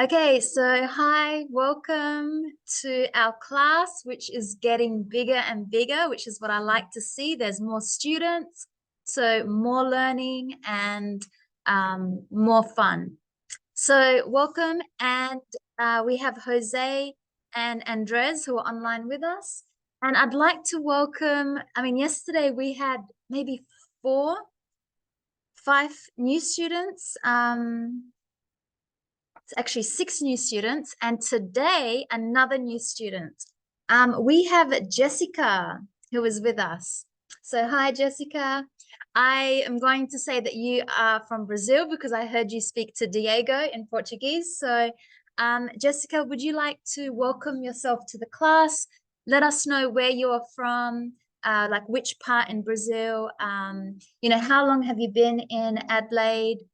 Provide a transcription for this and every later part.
Okay, so hi, welcome to our class, which is getting bigger and bigger, which is what I like to see. There's more students, so more learning and more fun. So welcome, and we have Jose and Andres who are online with us. And I'd like to welcome, yesterday we had maybe 5 new students. It's actually 6 new students, and today another new student. We have Jessica who is with us. So hi, Jessica. I am going to say that you are from Brazil because I heard you speak to Diego in Portuguese. So Jessica, would you like to welcome yourself to the class? Let us know where you are from, like which part in Brazil. How long have you been in Adelaide?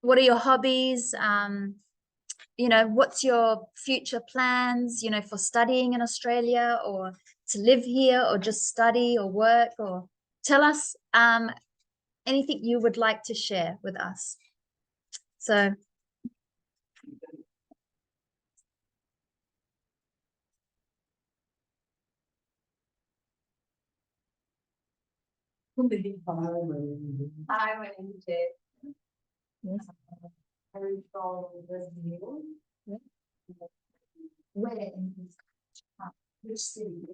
What are your hobbies? What's your future plans, for studying in Australia or to live here or just study or work, or tell us anything you would like to share with us. So Hi, my name is Jay. yes. I'm from Brazil. Where in which city?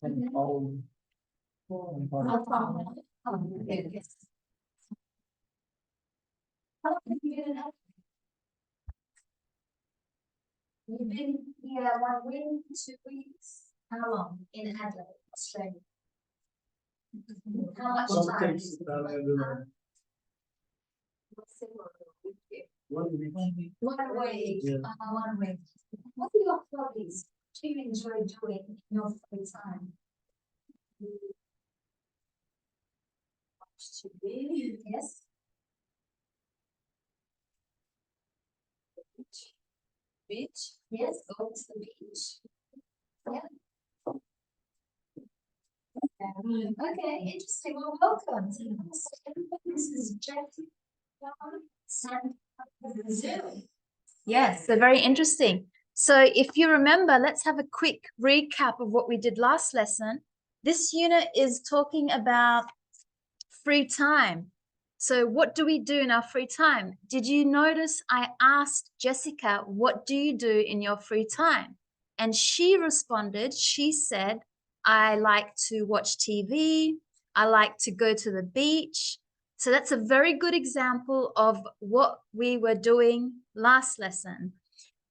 How far? Okay, yes. How long have you been in Adelaide? You've been here 1 week, 2 weeks. How long in Adelaide, Australia? How much time? One week. 1 week. Yeah. 1 week. What are your hobbies? What do you enjoy doing in your free time? Watch TV. Yes. Beach. Yes. Go to the beach. Yeah. Okay. Interesting. Well, welcome to the class. This is Jackie from Brazil. Yes, so very interesting. So if you remember, let's have a quick recap of what we did last lesson. This unit is talking about free time. So what do we do in our free time? Did you notice I asked Jessica, what do you do in your free time? And she responded, she said, I like to watch TV. I like to go to the beach. So that's a very good example of what we were doing last lesson.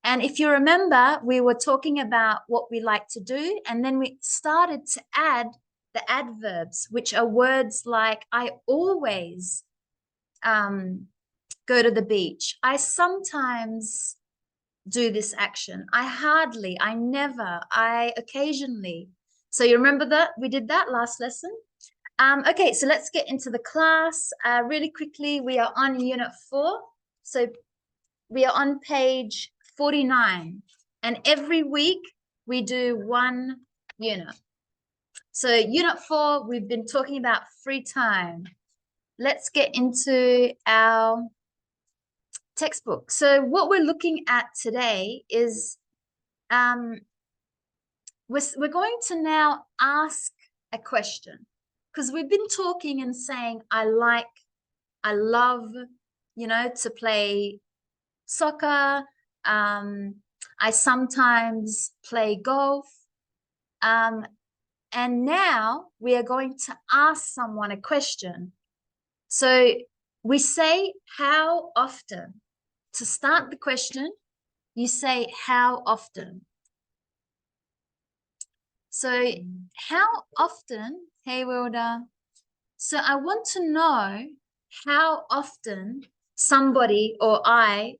And if you remember, we were talking about what we like to do, and then we started to add the adverbs, which are words like I always go to the beach. I sometimes do this action. I hardly, I never, I occasionally. So you remember that we did that last lesson? Okay, so let's get into the class. Really quickly, we are on unit 4. So we are on page 49. And every week we do 1 unit. So unit 4, we've been talking about free time. Let's get into our textbook. So what we're looking at today is we're going to now ask a question, because we've been talking and saying I love, to play soccer. I sometimes play golf. And now we are going to ask someone a question. So we say how often. To start the question, you say how often. So how often, hey Wilda, so I want to know how often somebody or I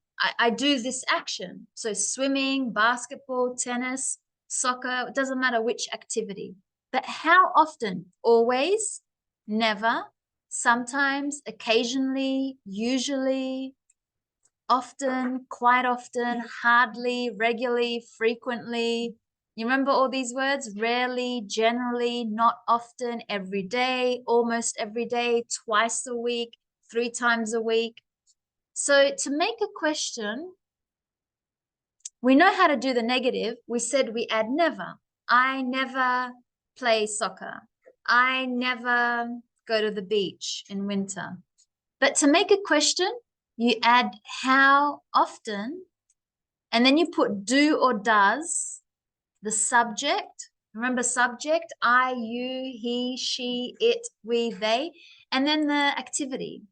do this action. So swimming, basketball, tennis, soccer, it doesn't matter which activity. But how often? Always, never, sometimes, occasionally, usually, often, quite often, hardly, regularly, frequently. You remember all these words? Rarely, generally, not often, every day, almost every day, twice a week, 3 times a week. So to make a question, we know how to do the negative. We said we add never. I never play soccer. I never go to the beach in winter. But to make a question, you add how often, and then you put do or does, the subject. Remember subject, I, you, he, she, it, we, they, and then the activity.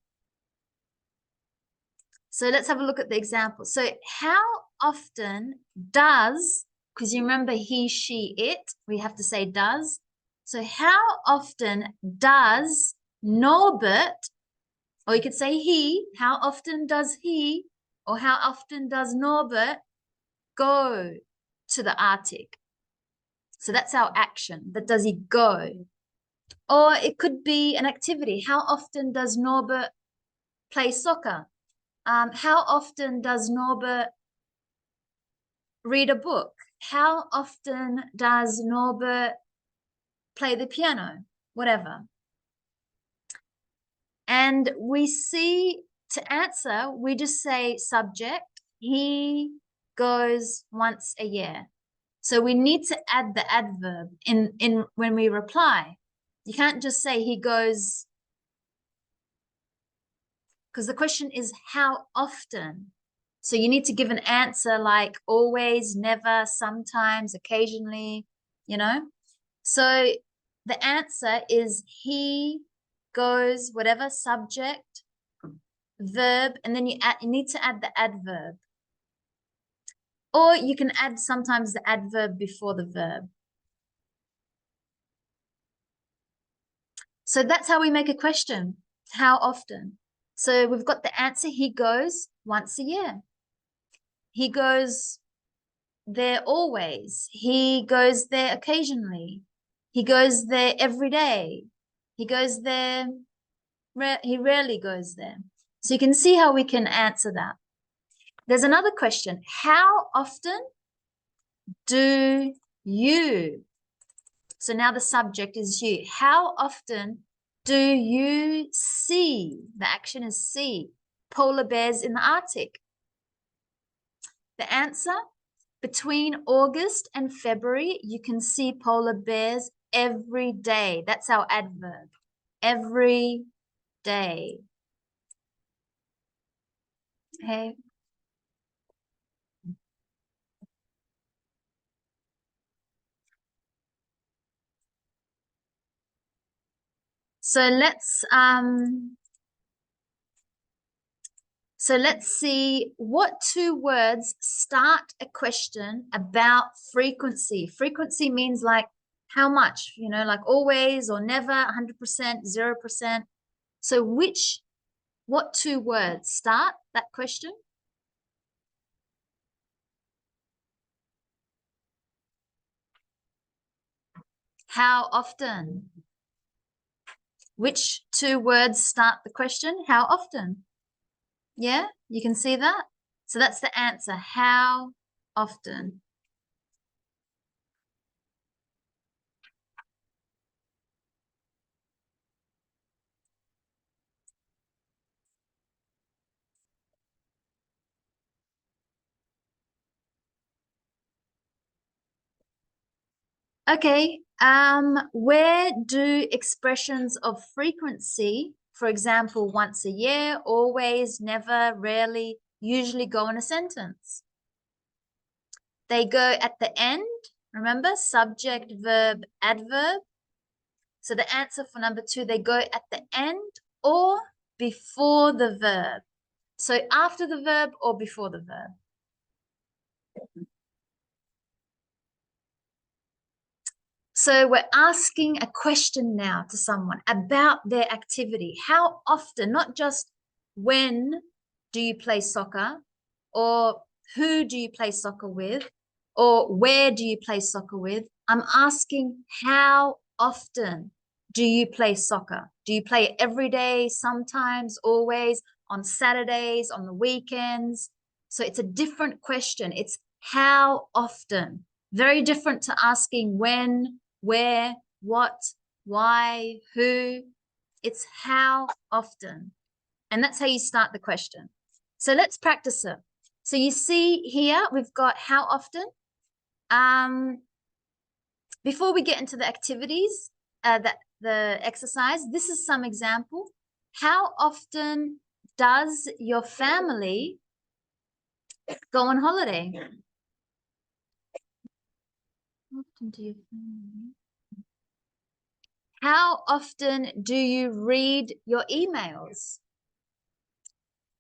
So let's have a look at the example. So how often does, because you remember he, she, it, we have to say does. So how often does Norbert, or you could say he, how often does he, or how often does Norbert go to the Arctic? So that's our action. That does he go? Or it could be an activity. How often does Norbert play soccer? How often does Norbert read a book? How often does Norbert play the piano? Whatever. And we see to answer, we just say subject. He goes once a year. So we need to add the adverb in when we reply. You can't just say he goes, because the question is how often. So you need to give an answer like always, never, sometimes, occasionally, you know. So the answer is he goes, whatever, subject, verb, and then you need to add the adverb. Or you can add sometimes the adverb before the verb. So that's how we make a question. How often? So we've got the answer. He goes once a year. He goes there always. He goes there occasionally. He goes there every day. He goes there. He rarely goes there. So you can see how we can answer that. There's another question. How often do you? So now the subject is you. How often do you see? The action is see. Polar bears in the Arctic. The answer, between August and February, you can see polar bears every day. That's our adverb. Every day. Okay. So let's see what 2 words start a question about frequency. Frequency means like how much, you know, like always or never, 100%, 0%. So what 2 words start that question? How often? Which 2 words start the question? How often? Yeah, you can see that. So that's the answer. How often? Okay, where do expressions of frequency, for example, once a year, always, never, rarely, usually go in a sentence? They go at the end, remember, subject, verb, adverb. So the answer for number 2, they go at the end or before the verb. So after the verb or before the verb. So we're asking a question now to someone about their activity. How often, not just when do you play soccer, or who do you play soccer with, or where do you play soccer with? I'm asking how often do you play soccer? Do you play it every day, sometimes, always, on Saturdays, on the weekends? So it's a different question. It's how often. Very different to asking when, where, what, why, who. It's how often. And that's how you start the question. So let's practice it. So you see here, we've got how often. Before we get into the activities, the exercise, this is some example. How often does your family go on holiday? How often do your family? How often do you read your emails?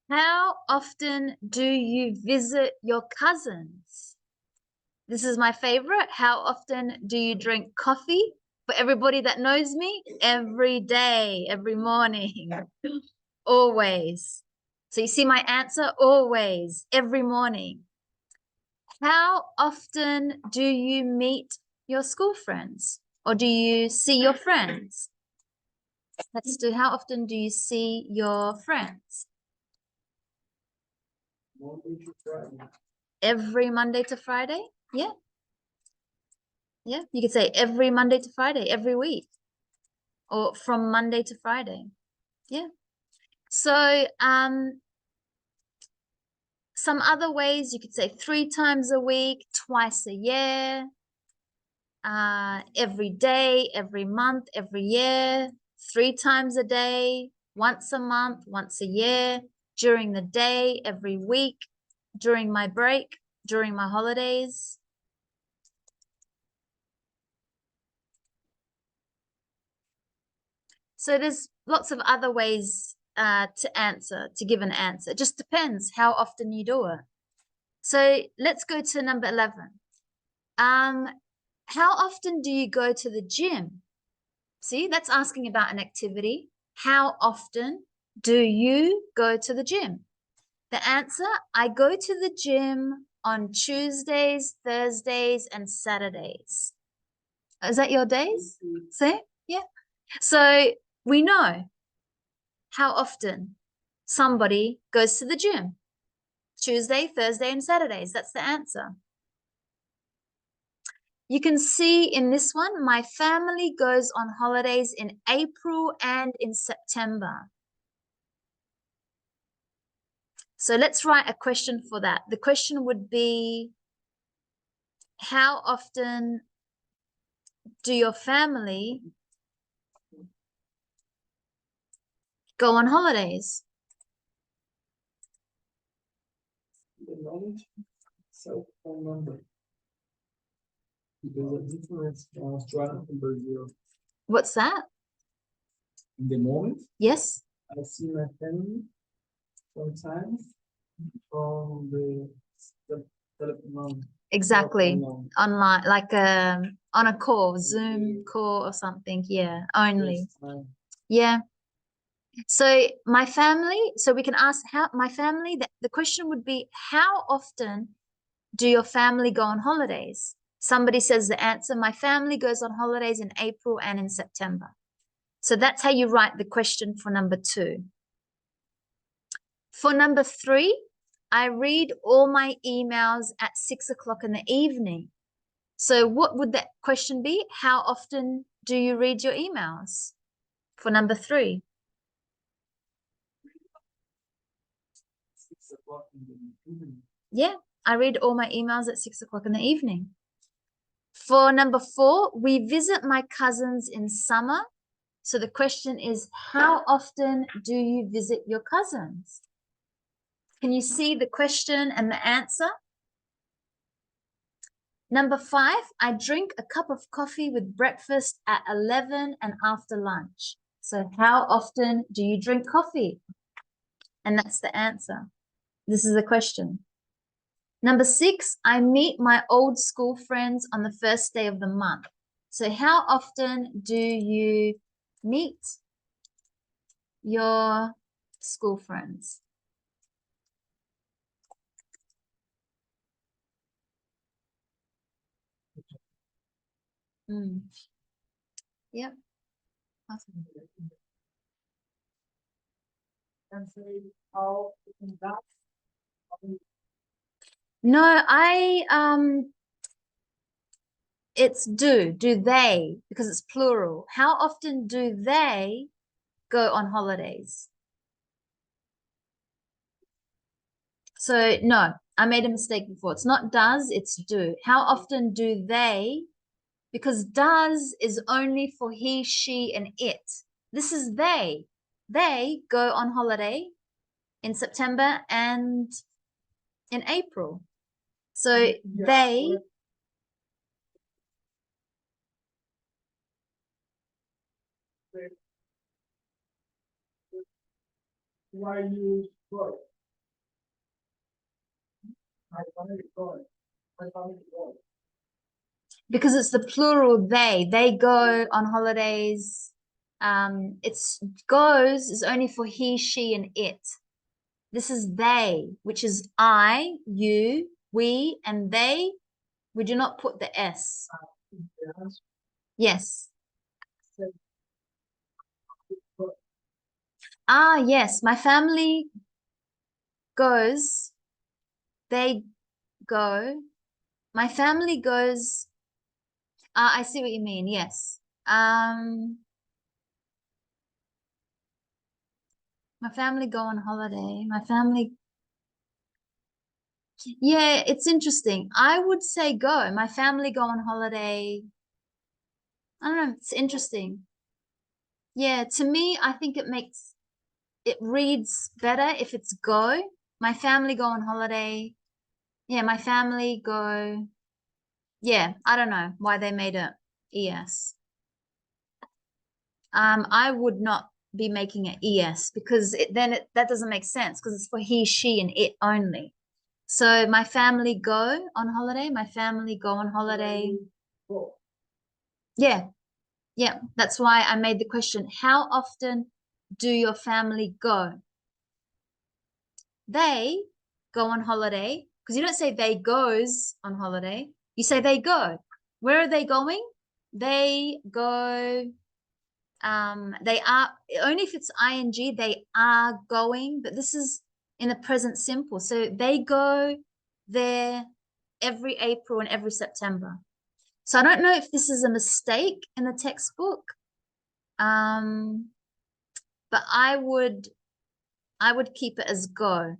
How often do you visit your cousins? This is my favorite. How often do you drink coffee? For everybody that knows me, every day, every morning, always. So you see my answer, always, every morning. How often do you meet your school friends? Or do you see your friends? Let's do, how often do you see your friends? Monday to Friday. Every Monday to Friday? Yeah. Yeah, you could say every Monday to Friday, every week, or from Monday to Friday. Yeah. So some other ways you could say 3 times a week, twice a year, every day, every month, every year, 3 times a day, once a month, once a year, during the day, every week, during my break, during my holidays. So there's lots of other ways to answer, to give an answer. It just depends how often you do it. So let's go to number 11. How often do you go to the gym? See, that's asking about an activity. How often do you go to the gym? The answer, I go to the gym on Tuesdays, Thursdays, and Saturdays. Is that your days? See? Yeah. So we know how often somebody goes to the gym. Tuesday, Thursday, and Saturdays. That's the answer. You can see in this one, my family goes on holidays in April and in September. So let's write a question for that. The question would be, how often do your family go on holidays? The moment, cell phone number. There's a difference from Australia and Brazil. What's that? In the moment, Yes. I see my family sometimes from the telephone. Exactly. Telephone. Online, like on a call, Zoom call or something. Yeah, only. Yes, Yeah. So my family, so we can ask how my family, the question would be, how often do your family go on holidays? Somebody says the answer, my family goes on holidays in April and in September. So that's how you write the question for number 2. For number 3, I read all my emails at 6 o'clock in the evening. So what would that question be? How often do you read your emails? For number 3. 6 o'clock in the evening. Yeah, I read all my emails at 6 o'clock in the evening. For number 4, we visit my cousins in summer. So the question is, how often do you visit your cousins? Can you see the question and the answer? Number 5, I drink a cup of coffee with breakfast at 11 and after lunch. So how often do you drink coffee? And that's the answer. This is the question. Number 6, I meet my old school friends on the first day of the month. So how often do you meet your school friends? Yep. Awesome. And say how in that. No, It's do they, because it's plural. How often do they go on holidays? So no, I made a mistake before. It's not does, it's do. How often do they? Because does is only for he, she, and it. This is they. They go on holiday in September and in April. So they, Why you go? I family go. My family go. because it's the plural they go on holidays. It's goes is only for he, she, and it. This is they, which is I, you, we, and they. We do not put the S. Yes. Yes. Said, Ah, yes. My family goes. They go. My family goes. I see what you mean. Yes. My family go on holiday. My family. Yeah, it's interesting. I would say go. My family go on holiday. I don't know. It's interesting. Yeah, to me, I think it reads better if it's go. My family go on holiday. Yeah, my family go. Yeah, I don't know why they made it ES. I would not be making it ES because that doesn't make sense because it's for he, she, and it only. So my family go on holiday. My family go on holiday. go. Yeah, yeah. That's why I made the question, how often do your family go? They go on holiday because you don't say they goes on holiday. You say they go. Where are they going? They go. They are only if it's ing. They are going, but this is in the present simple. So they go there every April and every September. So I don't know if this is a mistake in the textbook. But I would keep it as go.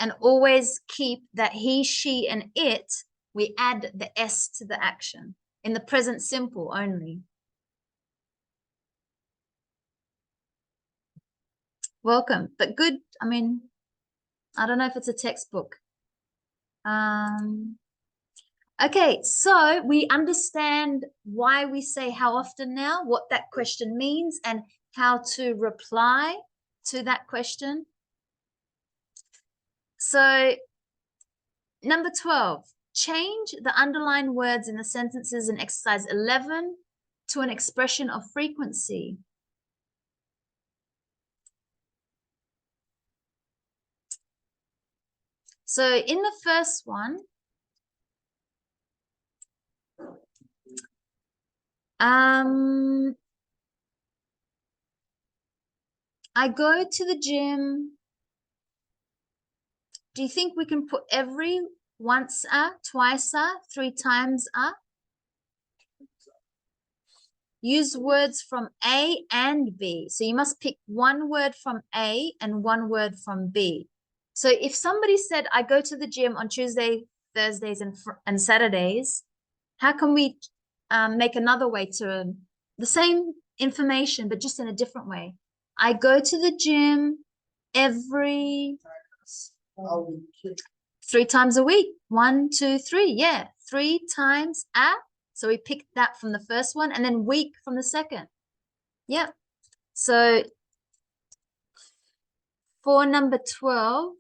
And always keep that he, she, and it, we add the S to the action in the present simple only. Welcome, but good. I mean, I don't know if it's a textbook. Okay, so we understand why we say how often now, what that question means, and how to reply to that question. So number 12, change the underlined words in the sentences in exercise 11 to an expression of frequency. So in the first one, I go to the gym. Do you think we can put every once twice three times Use words from A and B. So you must pick one word from A and one word from B. So if somebody said, I go to the gym on Tuesday, Thursdays, and Saturdays, how can we make another way to the same information, but just in a different way? I go to the gym every 3 times a week. 1, 2, 3. Yeah, 3 times so we picked that from the first one and then week from the second. Yep. So for number 12,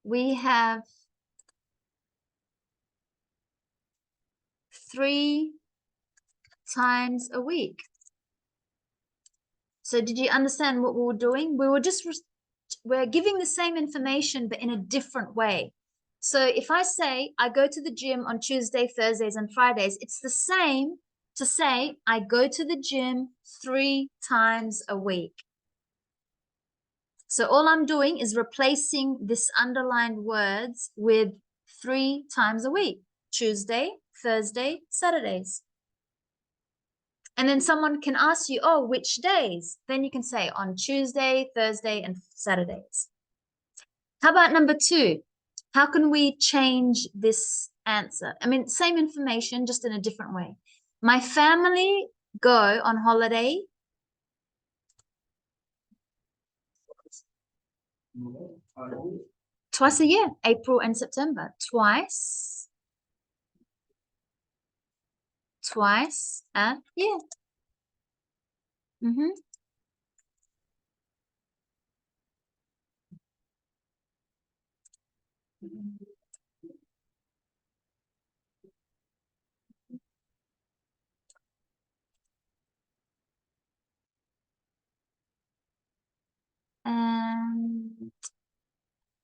we have 3 times a week. So did you understand what we were doing? We were we're giving the same information, but in a different way. So if I say I go to the gym on Tuesday, Thursdays, and Fridays, it's the same to say I go to the gym 3 times a week. So all I'm doing is replacing this underlined words with 3 times a week: Tuesday, Thursday, Saturdays. And then someone can ask you, oh, which days? Then you can say on Tuesday, Thursday, and Saturdays. How about number 2? How can we change this answer? I mean, same information, just in a different way. My family go on holiday twice a year, April and September. Twice a year.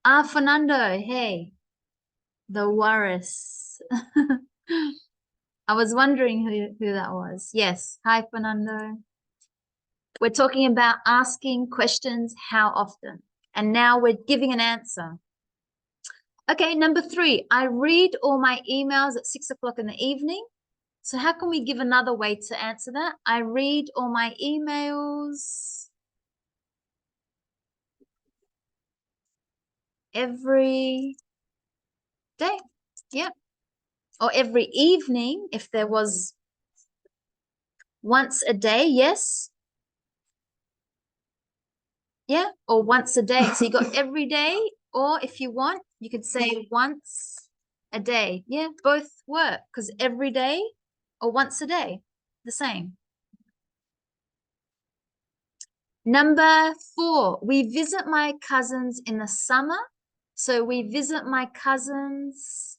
And Fernando, hey, the Walrus. I was wondering who that was. Yes. Hi, Fernando. We're talking about asking questions, how often? And now we're giving an answer. Okay, number 3, I read all my emails at 6 o'clock in the evening. So how can we give another way to answer that? I read all my emails every day. Yeah. Or every evening, if there was once a day, yes. Yeah, or once a day. So you got every day, or if you want, you could say once a day. Yeah, both work because every day or once a day, the same. Number 4, we visit my cousins in the summer. So we visit my cousins.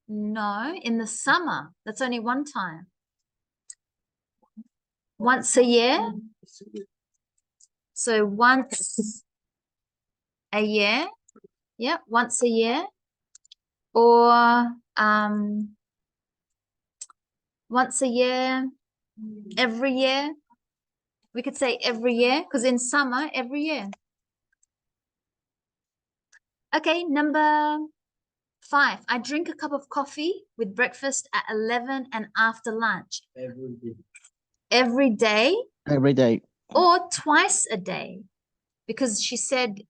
No, in the summer. That's only one time. Once a year. So once a year. Yeah, once a year. Or once a year, every year. We could say every year because in summer, every year. Okay, number 5. I drink a cup of coffee with breakfast at 11 and after lunch. Every day. Every day. Every day. Or twice a day, because she said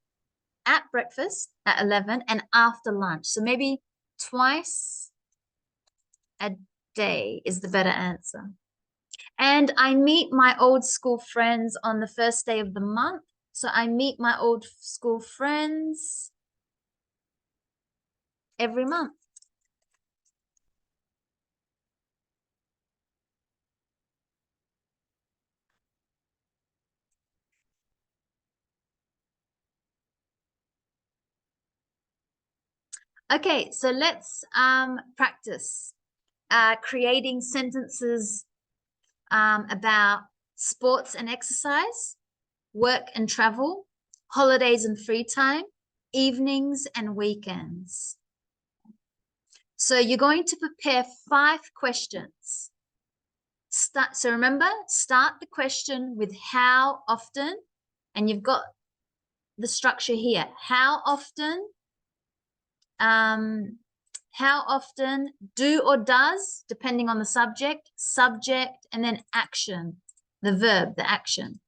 at breakfast at 11 and after lunch. So maybe twice a day is the better answer. And I meet my old school friends on the first day of the month. So I meet my old school friends every month. Okay, so let's practice creating sentences about sports and exercise, work and travel, holidays and free time, evenings and weekends. So you're going to prepare 5 questions. So remember, start the question with how often, and you've got the structure here. How often, do or does, depending on the subject, and then action, the verb, the action.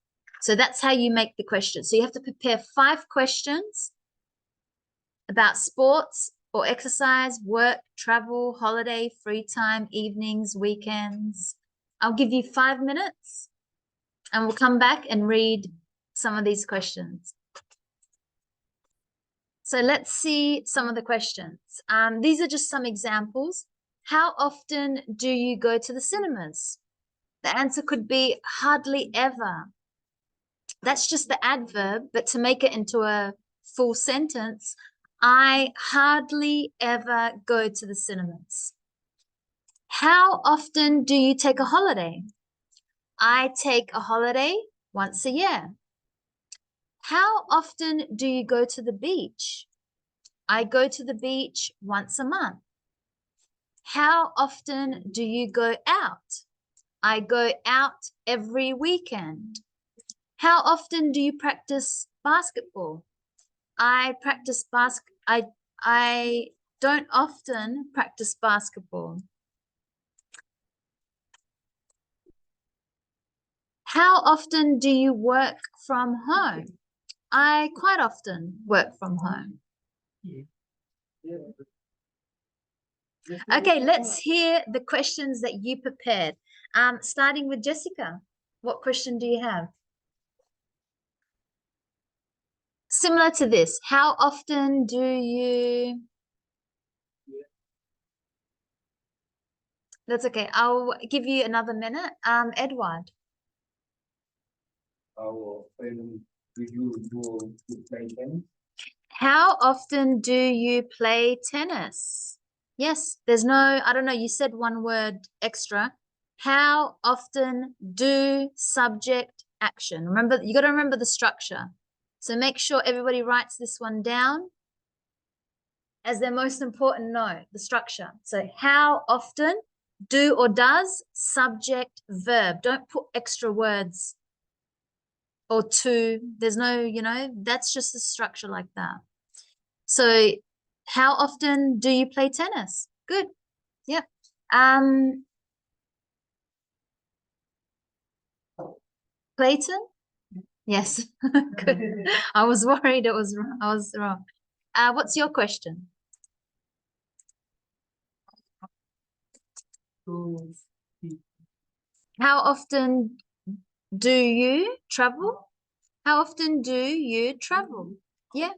So that's how you make the question. So you have to prepare 5 questions about sports or exercise, work, travel, holiday, free time, evenings, weekends. I'll give you 5 minutes and we'll come back and read some of these questions. So let's see some of the questions. These are just some examples. How often do you go to the cinemas? The answer could be hardly ever. That's just the adverb, but to make it into a full sentence, I hardly ever go to the cinemas. How often do you take a holiday? I take a holiday once a year. How often do you go to the beach? I go to the beach once a month. How often do you go out? I go out every weekend. How often do you practice basketball? I practice I don't often practice basketball. How often do you work from home? I quite often work from home. Okay, let's hear the questions that you prepared. Starting with Jessica, what question do you have? Similar to this, how often do you... That's okay. I'll give you another minute. Edward. How often do you go to play tennis? How often do you play tennis? Yes, there's no, I don't know, you said one word extra. How often do subject action? Remember, you got to remember the structure. So make sure everybody writes this one down as their most important note, the structure. So how often, do or does, subject, verb. Don't put extra words or to. There's no, that's just the structure like that. So how often do you play tennis? Good. Yep. Clayton? Yes. Good. I was worried I was wrong. What's your question? How often do you travel? How often do you travel? Yeah.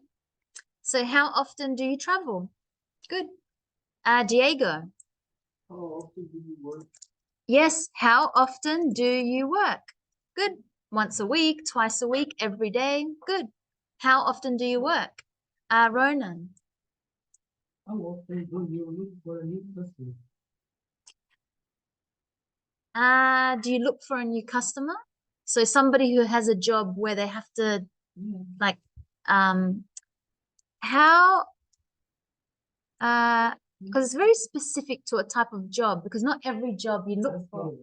So how often do you travel? Good. Diego. How often do you work? Yes. How often do you work? Good. Once a week, twice a week, every day. Good. How often do you work? Ronan. How often do you look for a new customer? Do you look for a new customer? So somebody who has a job where they have to like how because it's very specific to a type of job because not every job you look for.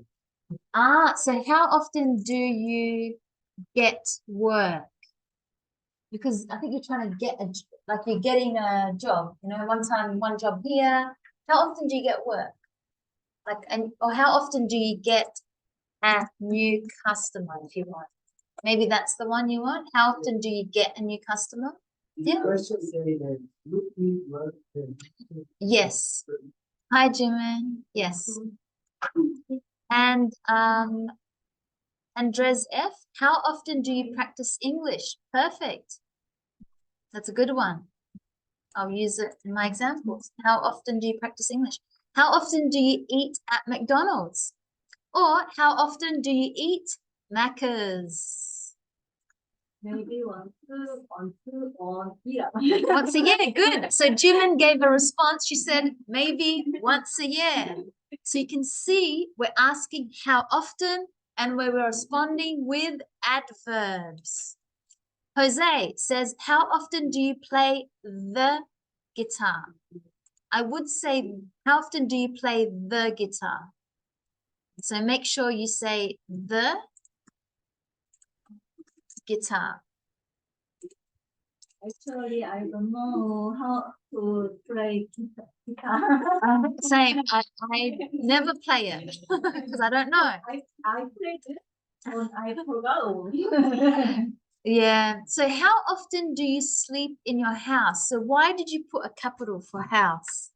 So how often do you get work? Because I think you're trying to get like you're getting a job, one time, one job here. How often do you get work? Or how often do you get a new customer if you want? Maybe that's the one you want. How often do you get a new customer? Yeah. Yes. Hi, Jimin. Yes. And Andres F, how often do you practice English? Perfect. That's a good one. I'll use it in my examples. How often do you practice English? How often do you eat at McDonald's? Or how often do you eat Macca's? Maybe once on year. Once a year, good. So Jimin gave a response. She said maybe once a year. So you can see we're asking how often and we're responding with adverbs. Jose says, how often do you play the guitar? I would say, how often do you play the guitar? So make sure you say the guitar. Actually, I don't know how to play guitar. Same. I never play it because I don't know. I played it, but I forgot. Yeah. So how often do you sleep in your house? So why did you put a capital for house?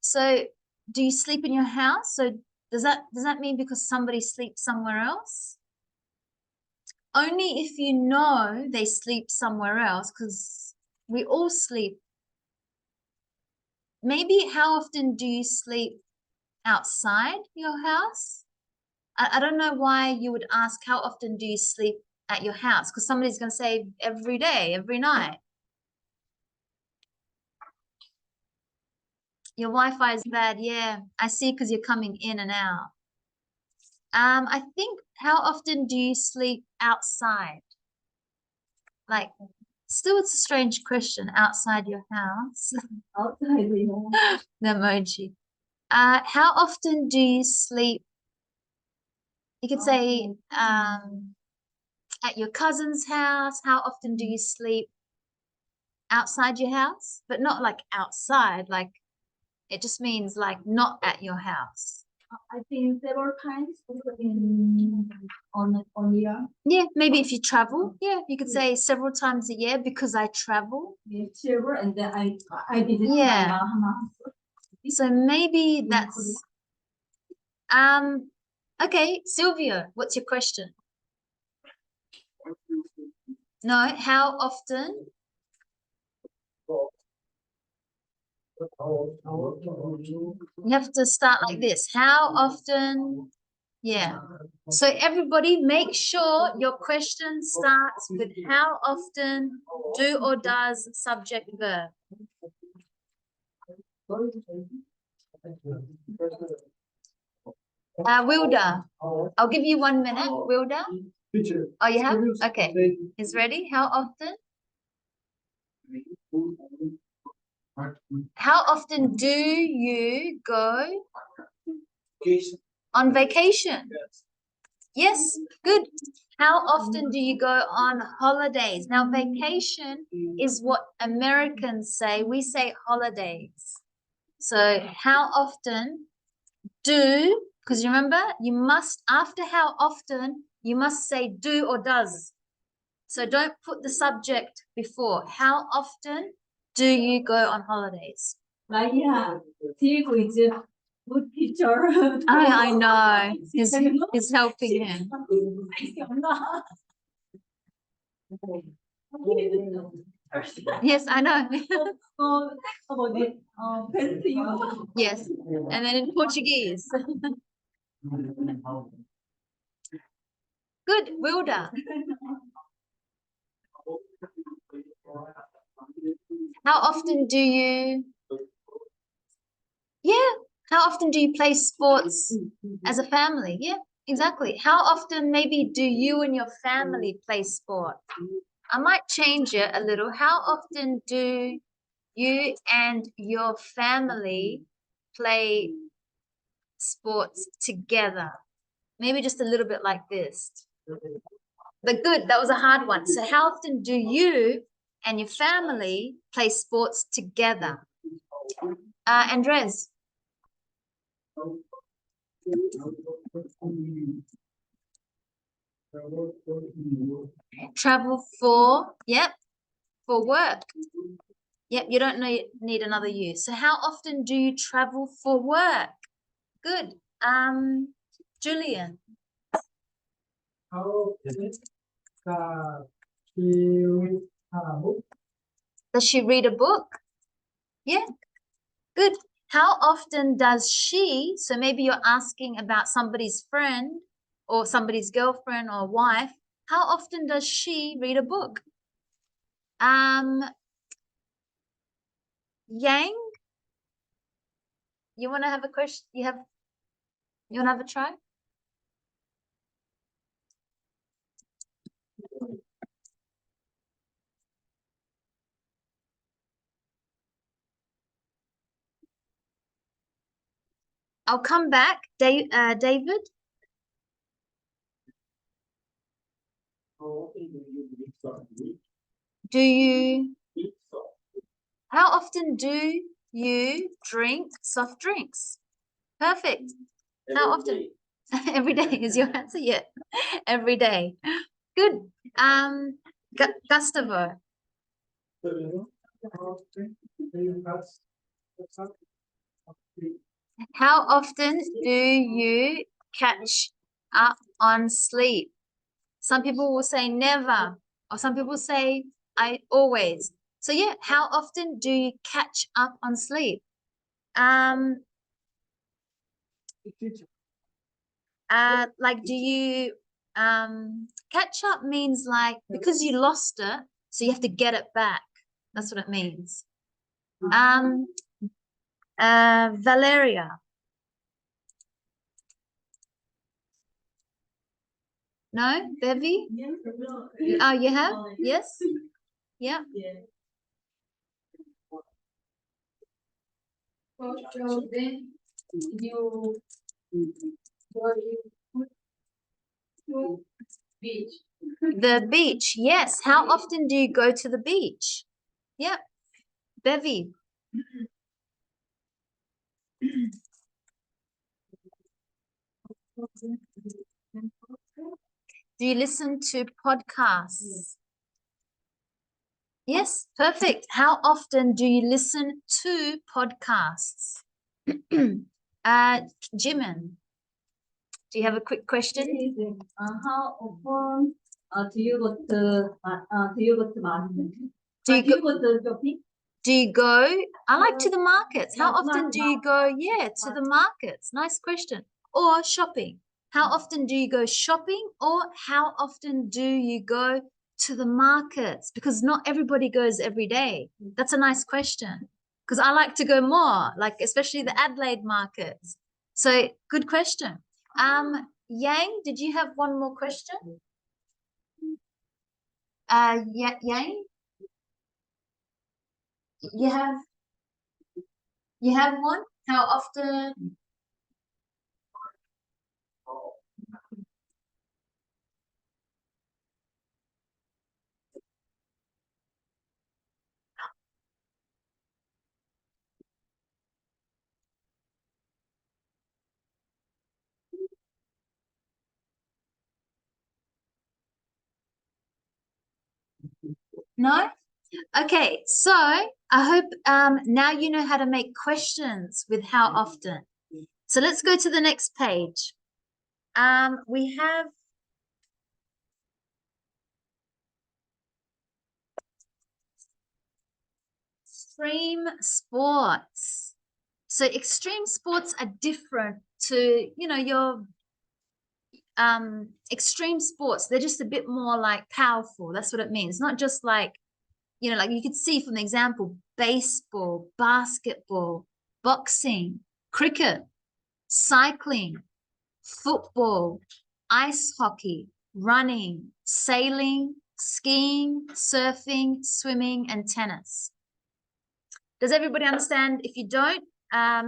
So do you sleep in your house? So does that mean because somebody sleeps somewhere else? Only if you know they sleep somewhere else, because we all sleep. Maybe how often do you sleep outside your house? I don't know why you would ask how often do you sleep at your house, because somebody's going to say every day, every night. Your Wi-Fi is bad. Yeah, I see, because you're coming in and out. I think how often do you sleep outside? Like, still, it's a strange question. Outside your house. Outside, The emoji. How often do you sleep? You could say, at your cousin's house? How often do you sleep outside your house? But not like outside, like it just means like not at your house. I think several times in on year. Yeah, maybe if you travel, yeah, you could say several times a year because I travel. Yeah, several, and then I visit Yeah. my mom. So maybe that's okay, Sylvia, what's your question? No, how often? You have to start like this. How often? Yeah. So everybody make sure your question starts with how often, do or does, subject verb. Wilda, I'll give you 1 minute. Wilda? Oh, you have? Okay. Is ready? How often? How often do you go on vacation? Yes, good. How often do you go on holidays? Now, vacation is what Americans say. We say holidays. So, how often do, because you remember, you must, after how often, you must say do or does. So, don't put the subject before. How often do you go on holidays? Laila, Diego is a good teacher. I know. He's helping him. Yes, I know. Yes, and then in Portuguese. Good, Wilda. How often do you? Yeah. How often do you play sports as a family? Yeah, exactly. How often maybe do you and your family play sport? I might change it a little. How often do you and your family play sports together? Maybe just a little bit like this. But good, that was a hard one. So how often do you and your family play sports together? Andres. Travel for, yep, for work. Yep, you don't need another you. So how often do you travel for work? Good. Julian. Does she read a book? Yeah, good. How often does she, so maybe you're asking about somebody's friend or somebody's girlfriend or wife, how often does she read a book? Yang, you want to have a question? You want to have a try? I'll come back. David? Do you, how often do you drink soft drinks? Perfect. How often? Every day is your answer? Yeah. Every day. Good. Gustavo. How often do you catch up on sleep? Some people will say never, or some people say I always. So yeah, how often do you catch up on sleep? Like do you catch up means like because you lost it, so you have to get it back. That's what it means. Valeria. No, Bevy? Oh, you have? Yes? Yeah. Beach. The beach, yes. How often do you go to the beach? Yep. Bevy. Do you listen to podcasts? Yes, perfect. How often do you listen to podcasts? Jimin, do you have a quick question? How often do you go to market? Do you Do you go to shopping? Do you go? I like to the markets. How No, often do you go? Yeah, to the markets. Nice question. Or shopping. How often do you go shopping? Or how often do you go to the markets? Because not everybody goes every day. That's a nice question. Because I like to go more, like especially the Adelaide markets. So good question. Yang, did you have one more question? Yang, you have one? How often? No? Okay, so I hope now you know how to make questions with how often. So let's go to the next page. We have extreme sports. So extreme sports are different to, your extreme sports. They're just a bit more like powerful. That's what it means. Not just like, like you could see from the example, baseball, basketball, boxing, cricket, cycling, football, ice hockey, running, sailing, skiing, surfing, swimming, and tennis. Does everybody understand? If you don't,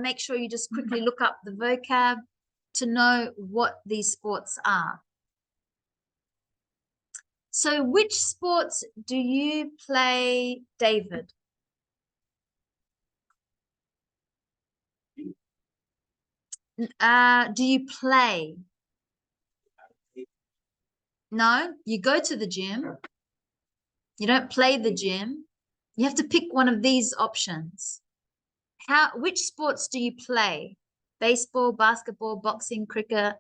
make sure you just quickly look up the vocab to know what these sports are. So which sports do you play, David? Do you play? No, you go to the gym. You don't play the gym. You have to pick one of these options. Which sports do you play? Baseball, basketball, boxing, cricket?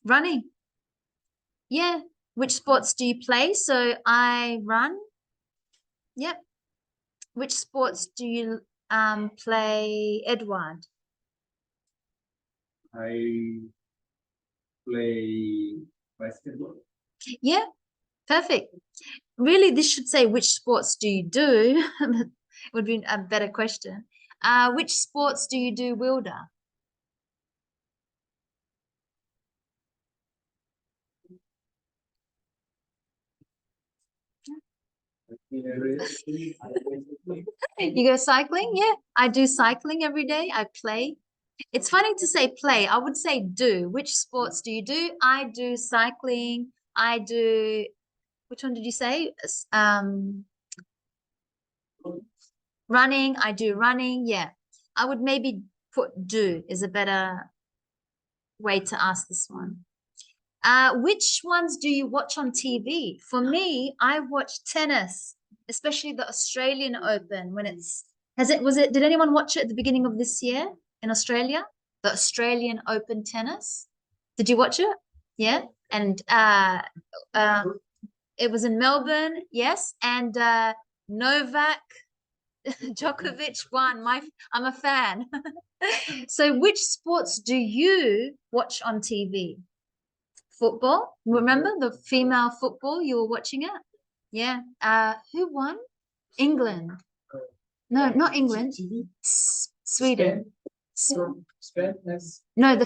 Running. Yeah. Which sports do you play? So I run. Yep. Which sports do you play, Edward? I play basketball. Yeah, perfect. Really, this should say which sports do you do? Would be a better question. Which sports do you do, Wilder? You go cycling? Yeah, I do cycling every day. I play. It's funny to say play. I would say do. Which sports do you do? I do cycling. I do, which one did you say? Running. I do running. Yeah. I would maybe put do is a better way to ask this one. Which ones do you watch on TV? For me, I watch tennis, especially the Australian Open when did anyone watch it at the beginning of this year in Australia? The Australian Open tennis? Did you watch it? Yeah. And it was in Melbourne, yes. And Novak Djokovic won. I'm a fan. So which sports do you watch on TV? Football. Remember the female football? You were watching it? Yeah. Who won? England. No, not England. Sweden. Spain. No, the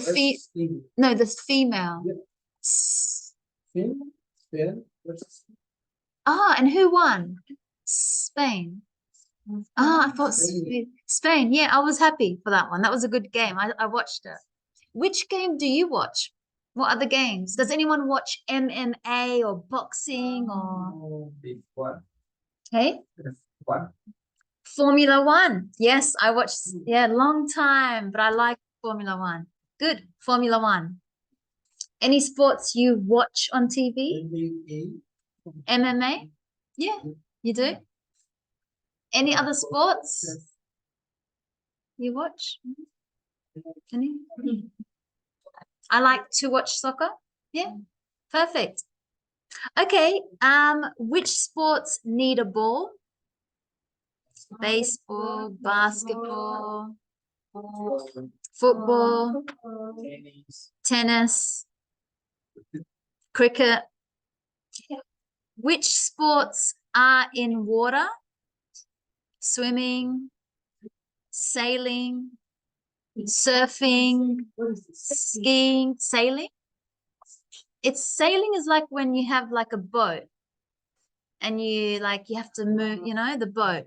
female. Spain. And who won? Spain. I thought Spain. Yeah, I was happy for that one. That was a good game. I watched it. Which game do you watch? What other games? Does anyone watch MMA or boxing or Big one. okay? One. Formula One. Yes, I watched, yeah, long time, but I like Formula One. Good, Formula One. Any sports you watch on TV? MMA? Yeah, you do. Any other sports you watch? Any? I like to watch soccer. Yeah, perfect. Okay, which sports need a ball? Baseball, basketball, football, Tennis. tennis, cricket. Which sports are in water? Swimming, sailing, surfing, skiing, sailing. Sailing is like when you have like a boat and you have to move, the boat.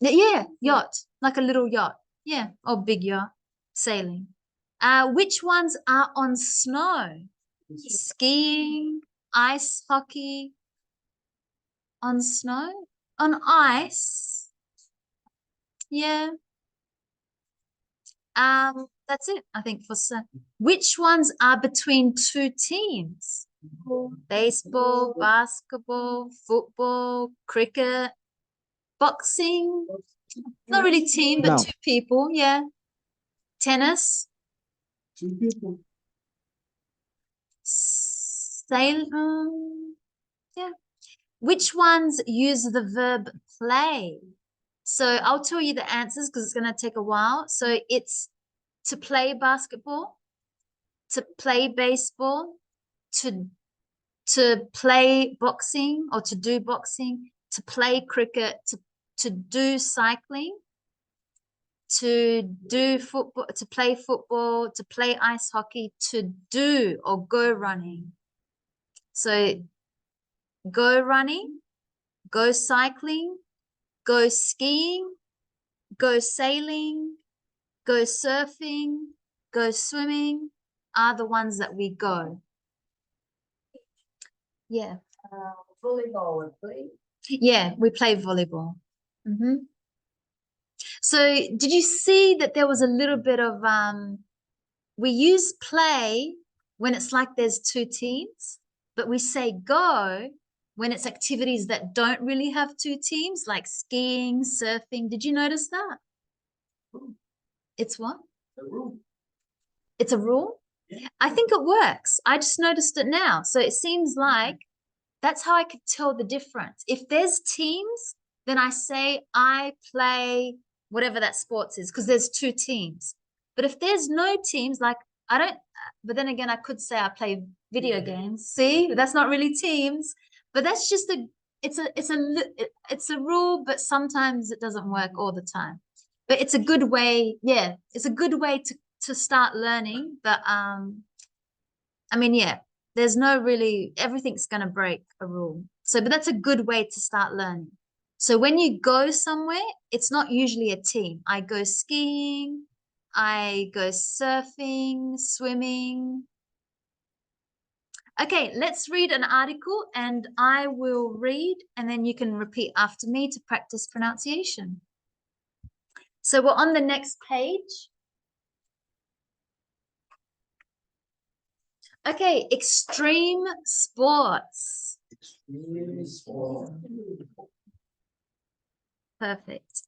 Yeah, yacht, like a little yacht. Yeah, or big yacht, sailing. Which ones are on snow? Skiing, ice hockey, on snow, on ice. Yeah. That's it, I think, for which ones are between two teams? Baseball, basketball, football, cricket, boxing. Not really team, but No. two people. Yeah. Tennis, Two people. sail. Yeah. Which ones use the verb play? So I'll tell you the answers because it's going to take a while. So it's to play basketball, to play baseball, to play boxing or to do boxing, to play cricket, to do cycling, to do football, to play football, to play ice hockey, to do or go running. So go running, go cycling, go skiing, go sailing, go surfing, go swimming are the ones that we go. Yeah. Volleyball and play. Yeah, we play volleyball. Mm-hmm. So did you see that there was a little bit of we use play when it's like there's two teams, but we say go when it's activities that don't really have two teams, like skiing, surfing. Did you notice that? It's what? The room. It's a rule? I think it works. I just noticed it now. So it seems like that's how I could tell the difference. If there's teams, then I say I play whatever that sports is because there's two teams. But if there's no teams, like I don't, but then again, I could say I play video games. See, that's not really teams, but that's just it's a rule, but sometimes it doesn't work all the time. But it's a good way, yeah, it's a good way to start learning. But I mean, yeah, there's no really, everything's going to break a rule. So, but that's a good way to start learning. So when you go somewhere, it's not usually a team. I go skiing, I go surfing, swimming. Okay, let's read an article and I will read and then you can repeat after me to practice pronunciation. So we're on the next page. Okay, extreme sports. Extreme sport. Perfect.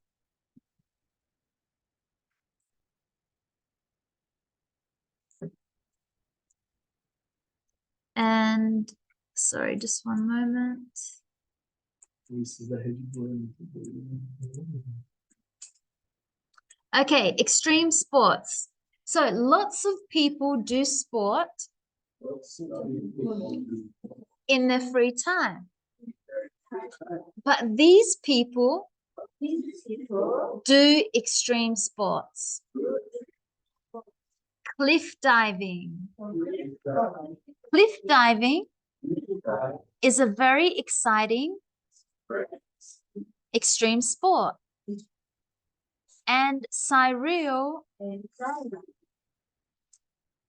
And sorry, just one moment. This is the heavy one. Okay, extreme sports. So lots of people do sport in their free time. But these people do extreme sports. Cliff diving. Cliff diving is a very exciting extreme sport. And Cyril and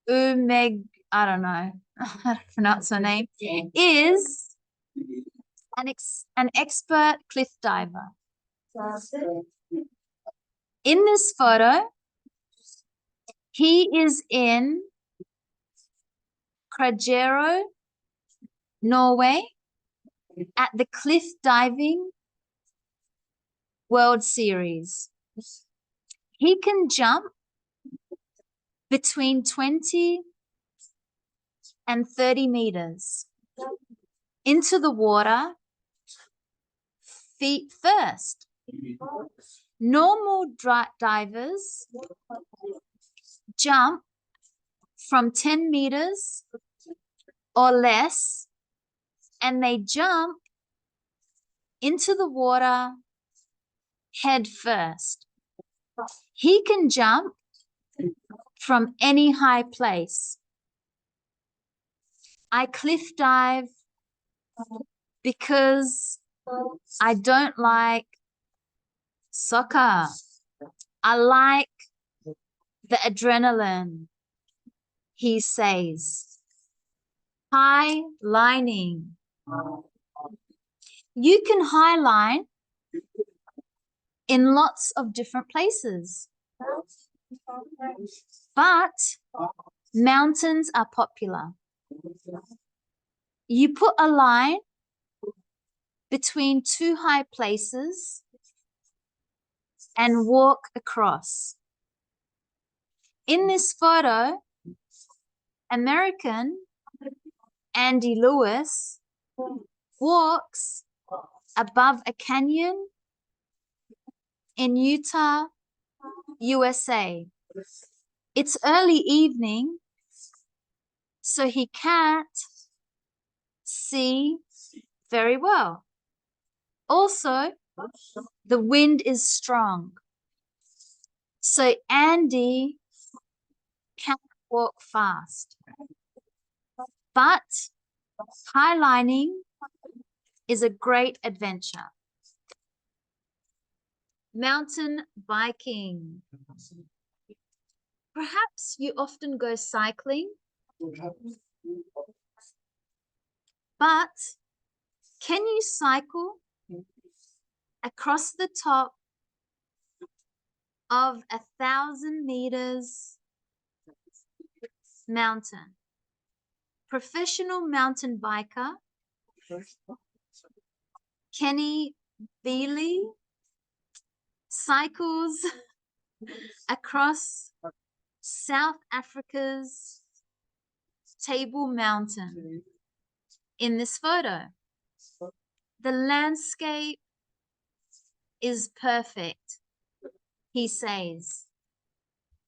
Laila. I don't know how to pronounce her name, is an expert cliff diver. In this photo, he is in Kragero, Norway, at the Cliff Diving World Series. He can jump between 20 and 30 meters into the water feet first. Normal divers jump from 10 meters or less, and they jump into the water head first. He can jump from any high place. I cliff dive because I don't like soccer. I like the adrenaline, he says. High lining. You can high line in lots of different places, but mountains are popular. You put a line between two high places and walk across. In this photo, American Andy Lewis walks above a canyon in Utah, USA. It's early evening, so he can't see very well. Also, the wind is strong, so Andy can't walk fast. But highlining is a great adventure. Mountain biking. Perhaps you often go cycling, but can you cycle across the top of 1,000 meters mountain? Professional mountain biker Kenny Bealey cycles across South Africa's Table Mountain in this photo. The landscape is perfect, he says.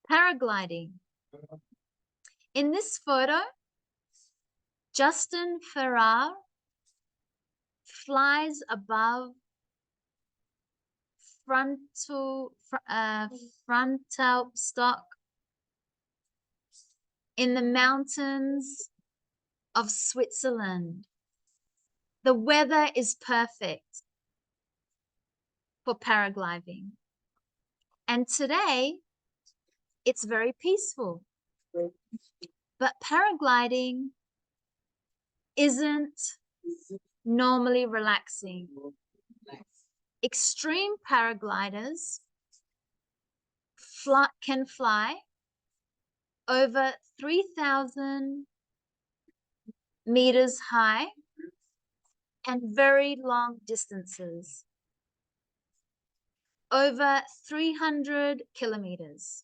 Paragliding. In this photo, Justin Ferrar flies above frontal stock in the mountains of Switzerland. The weather is perfect for paragliding. And today, it's very peaceful. But paragliding isn't normally relaxing. Extreme paragliders can fly over 3,000 meters high and very long distances, over 300 kilometers.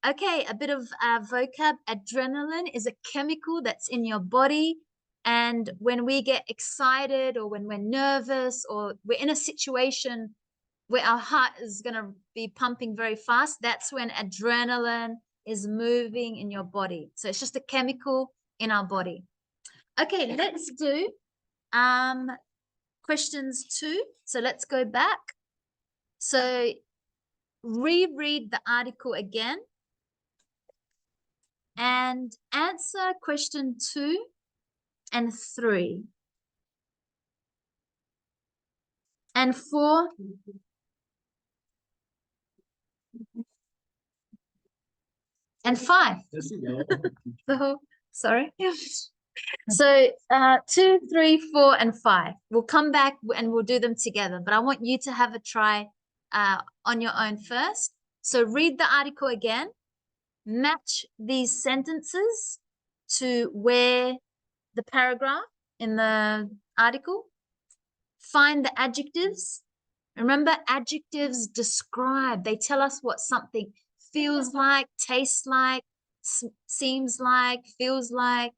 Okay, a bit of vocab. Adrenaline is a chemical that's in your body, and when we get excited or when we're nervous or we're in a situation where our heart is going to be pumping very fast, that's when adrenaline is moving in your body. So it's just a chemical in our body. Okay, let's do questions 2. So let's go back. So reread the article again and answer question 2 and 3. And 4, And 5. Yes, you go. So, sorry. So 2, 3, 4, and 5. We'll come back and we'll do them together. But I want you to have a try on your own first. So read the article again. Match these sentences to where the paragraph in the article. Find the adjectives. Remember, adjectives describe. They tell us what something feels like, tastes like, seems like, feels like.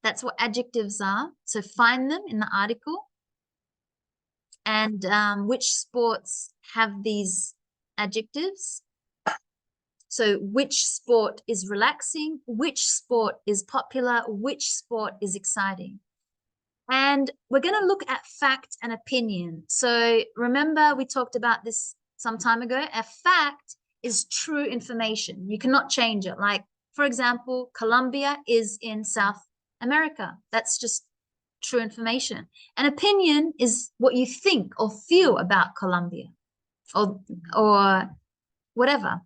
That's what adjectives are. So find them in the article. And which sports have these adjectives? So which sport is relaxing? Which sport is popular? Which sport is exciting? And we're going to look at fact and opinion. So remember, we talked about this some time ago. A fact is true information. You cannot change it. Like, for example, Colombia is in South America. That's just true information. An opinion is what you think or feel about Colombia or whatever.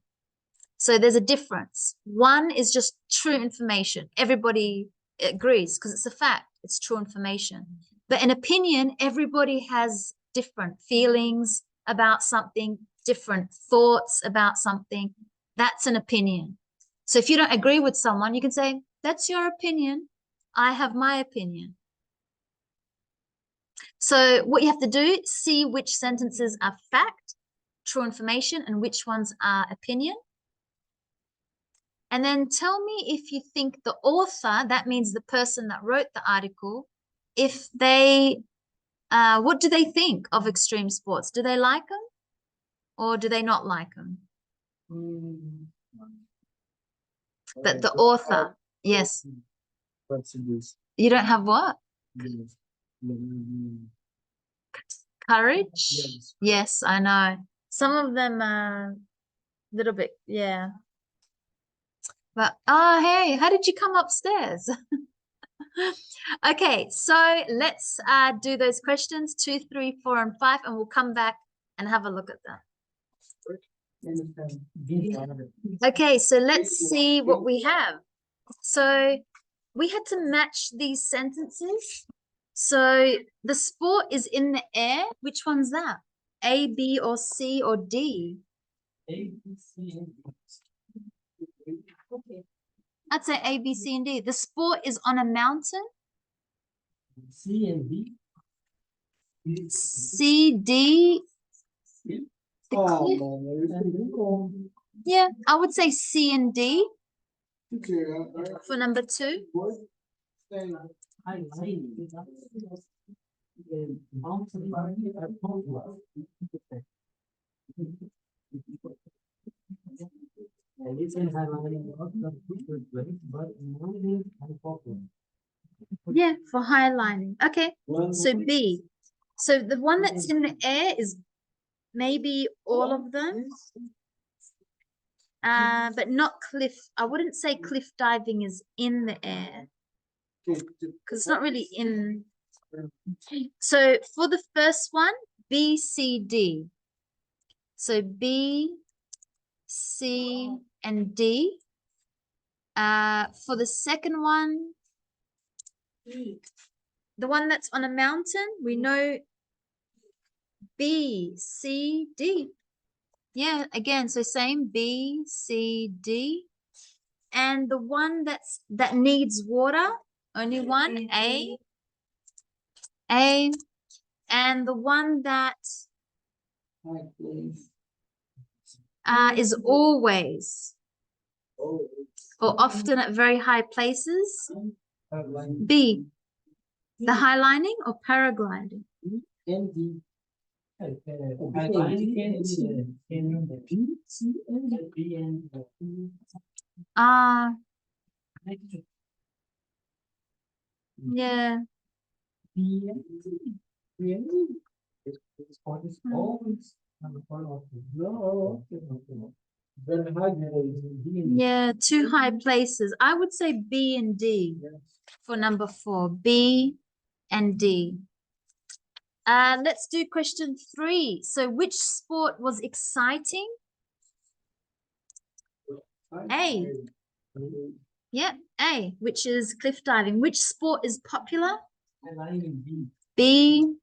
So there's a difference. One is just true information. Everybody agrees because it's a fact. It's true information. But an opinion, everybody has different feelings about something, different thoughts about something. That's an opinion. So if you don't agree with someone, you can say, that's your opinion. I have my opinion. So what you have to do, see which sentences are fact, true information, and which ones are opinion. And then tell me if you think the author, that means the person that wrote the article, if they, what do they think of extreme sports? Do they like them or do they not like them? But the author, yes. You don't have what? Courage? Yes, I know. Some of them are a little bit, yeah. But, oh, hey, how did you come upstairs? Okay, so let's do those questions, 2, 3, 4, and 5, and we'll come back and have a look at them. Okay, so let's see what we have. So we had to match these sentences. So the sport is in the air. Which one's that? A, B, or C, or D? I'd say A, B, C, and D. The sport is on a mountain. C and D. C, D. Yeah, I would say C and D for number 2. Yeah, for highlighting. Okay, so B. So the one that's in the air is maybe all of them, but not cliff. I wouldn't say cliff diving is in the air because it's not really in. So for the first one, B, C, D. So B, C, and D. For the second one, the one that's on a mountain, we know B, C, D. Yeah, again, so same B, C, D. And the one that needs water, only one, A. And the one that is always or often at very high places, B. The highlining or paragliding? Yeah. Yeah, 2 high places. I would say B and D for number 4. B and D. Let's do question 3. So which sport was exciting? A. Yeah, A, which is cliff diving. Which sport is popular? B.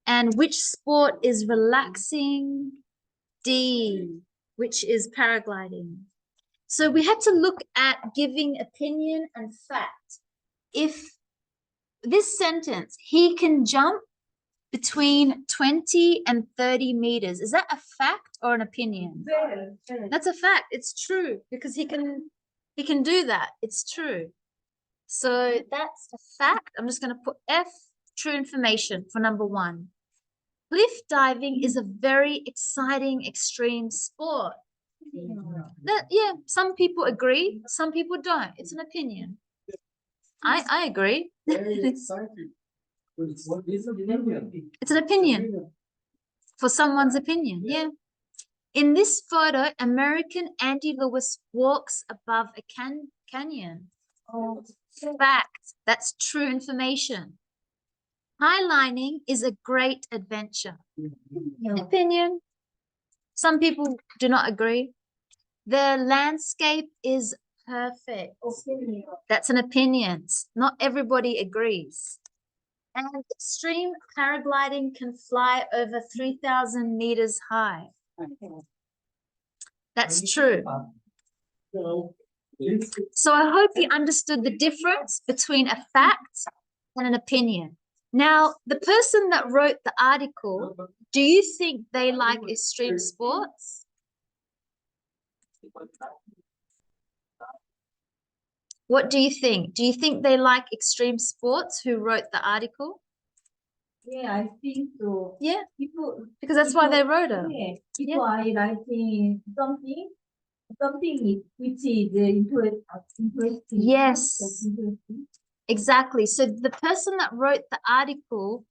And which sport is relaxing? D, which is paragliding. So we had to look at giving opinion and fact. If this sentence, he can jump between 20 and 30 meters, is that a fact or an opinion? That's a fact. It's true because he can do that. It's true. So that's a fact. I'm just going to put F, true information for number 1. Cliff diving is a very exciting extreme sport. Yeah, some people agree, some people don't. It's an opinion. I agree. It's an opinion for someone's opinion. Yeah. In this photo, American Andy Lewis walks above a canyon. Fact. That's true information. Highlining is a great adventure. Opinion. Some people do not agree. The landscape is perfect. That's an opinion. Not everybody agrees. And extreme paragliding can fly over 3,000 meters high. That's true. So I hope you understood the difference between a fact and an opinion. Now, the person that wrote the article, do you think they like extreme sports? What do you think? Do you think they like extreme sports who wrote the article? Yeah, I think so. Yeah, People, because that's why they wrote it. yeah, people are writing something which is interesting. Yes, exactly. So the person that wrote the article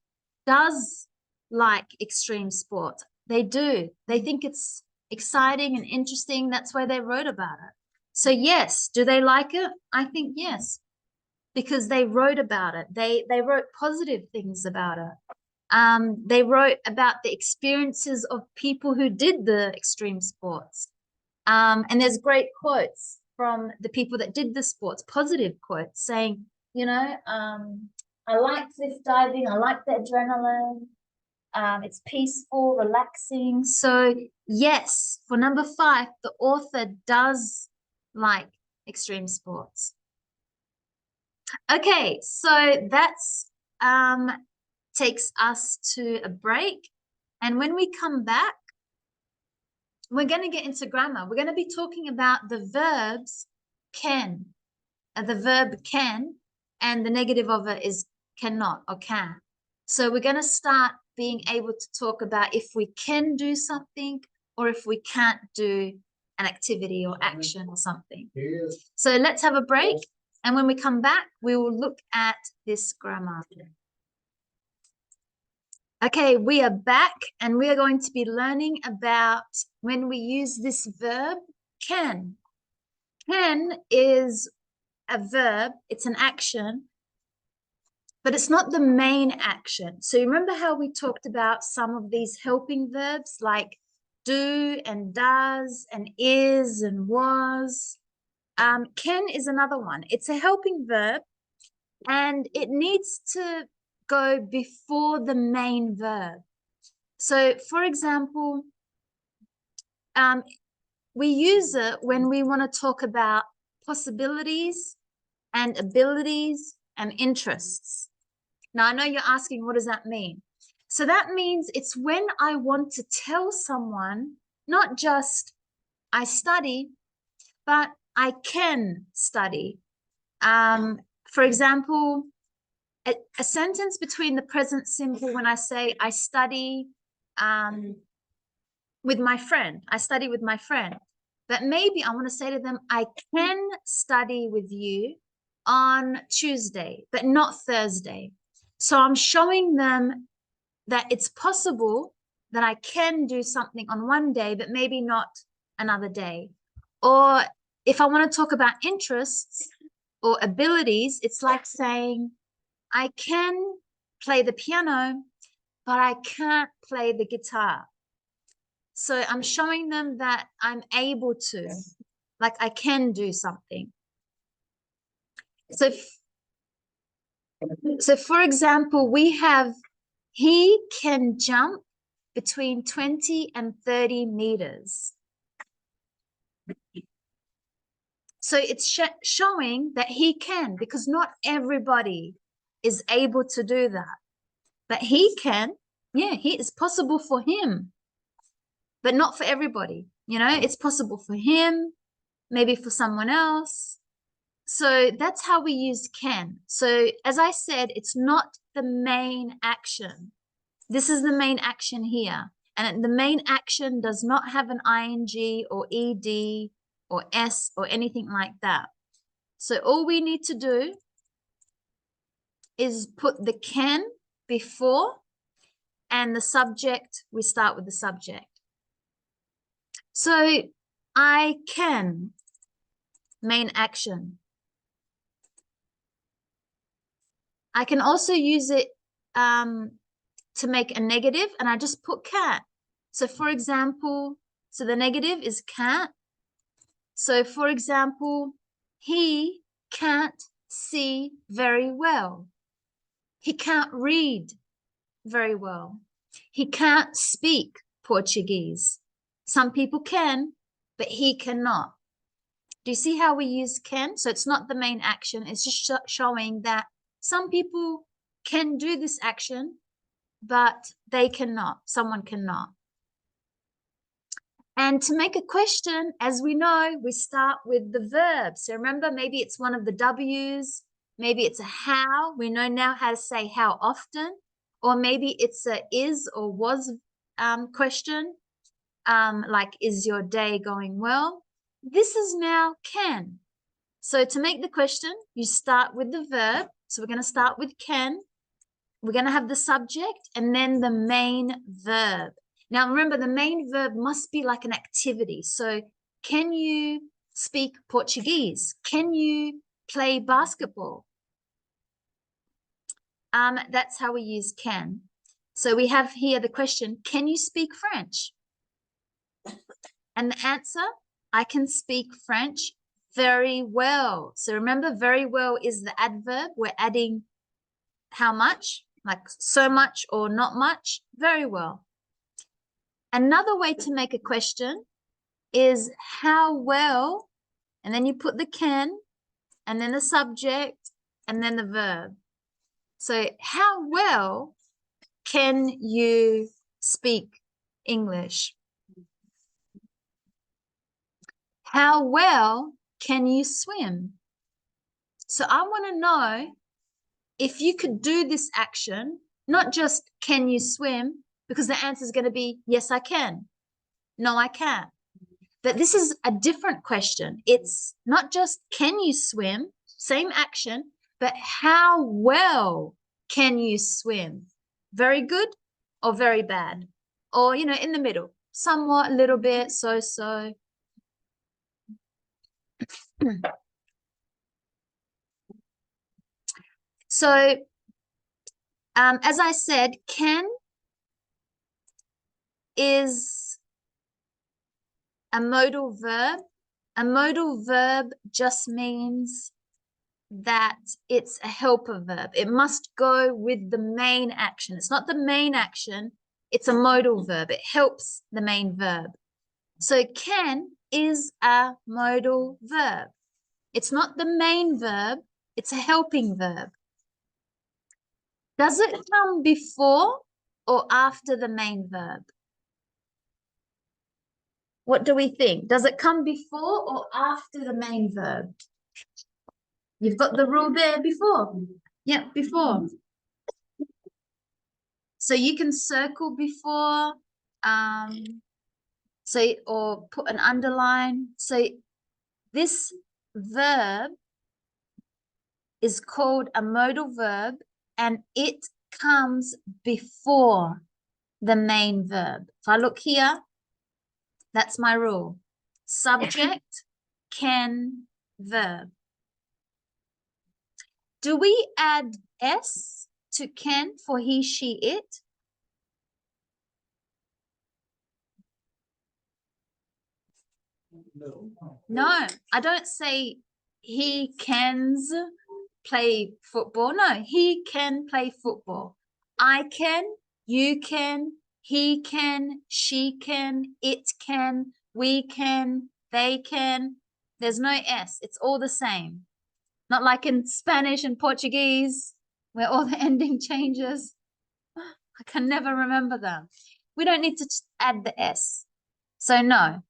does like extreme sport. They do. They think it's exciting and interesting. That's why they wrote about it. So yes, do they like it? I think yes, because they wrote about it. They wrote positive things about it. They wrote about the experiences of people who did the extreme sports. And there's great quotes from the people that did the sports, positive quotes saying, you know, I like cliff diving. I like the adrenaline. It's peaceful, relaxing. So yes, for number 5, the author does like extreme sports. Okay, so that's takes us to a break. And when we come back, we're going to get into grammar. We're going to be talking about the verbs can, the verb can, and the negative of it is cannot or can. So we're going to start being able to talk about if we can do something or if we can't do an activity or action or something. So let's have a break. And when we come back, we will look at this grammar. Okay, we are back and we are going to be learning about when we use this verb, can. Can is a verb, it's an action, but it's not the main action. So you remember how we talked about some of these helping verbs like do and does and is and was? Can is another one. It's a helping verb and it needs to go before the main verb. So for example, we use it when we want to talk about possibilities and abilities and interests. Now, I know you're asking, what does that mean? So that means it's when I want to tell someone, not just I study, but I can study. For example, a sentence between the present simple when I say I study with my friend. I study with my friend. But maybe I want to say to them, I can study with you on Tuesday, but not Thursday. So I'm showing them that it's possible that I can do something on one day, but maybe not another day. Or if I want to talk about interests or abilities, it's like saying, I can play the piano, but I can't play the guitar. So I'm showing them that I'm able to, like I can do something. So for example, we have, he can jump between 20 and 30 meters. So it's showing that he can, because not everybody is able to do that. But he can, yeah, it's possible for him, but not for everybody. You know, it's possible for him, maybe for someone else. So that's how we use can. So as I said, it's not the main action. This is the main action here. And the main action does not have an ing or ed or s or anything like that. So all we need to do is put the can before, and the subject, we start with the subject. So I can, main action. I can also use it to make a negative, and I just put can't. So for example, so the negative is can't. So for example, he can't see very well. He can't read very well. He can't speak Portuguese. Some people can, but he cannot. Do you see how we use can? So it's not the main action. It's just showing that some people can do this action, but they cannot. Someone cannot. And to make a question, as we know, we start with the verb. So remember, maybe it's one of the W's, maybe it's a how. We know now how to say how often, or maybe it's a is or was question, like is your day going well? This is now can. So to make the question, you start with the verb. So we're going to start with can. We're going to have the subject and then the main verb. Now, remember, the main verb must be like an activity. So can you speak Portuguese? Can you play basketball? That's how we use can. So we have here the question, can you speak French? And the answer, I can speak French very well. So remember, very well is the adverb. We're adding how much, like so much or not much, very well. Another way to make a question is how well, and then you put the can, and then the subject, and then the verb. So how well can you speak English? How well can you swim? So I want to know if you could do this action, not just can you swim, because the answer is going to be yes, I can. No, I can't. But this is a different question. It's not just can you swim, same action, but how well can you swim? Very good or very bad? Or, you know, in the middle, somewhat, a little bit, so. So, as I said, can is a modal verb. A modal verb just means that it's a helper verb. It must go with the main action. It's not the main action, it's a modal verb. It helps the main verb. So can is a modal verb. It's not the main verb, it's a helping verb. Does it come before or after the main verb? What do we think? Does it come before or after the main verb? You've got the rule there before. Yeah, before. So you can circle before, or put an underline. So this verb is called a modal verb, and it comes before the main verb. If I look here, that's my rule. Subject, can, verb. Do we add S to can for he, she, it? No. No, I don't say he cans play football. No, he can play football. I can, you can, he can, she can, it can, we can, they can. There's no S. It's all the same. Not like in Spanish and Portuguese where all the ending changes. I can never remember them. We don't need to add the S. So no.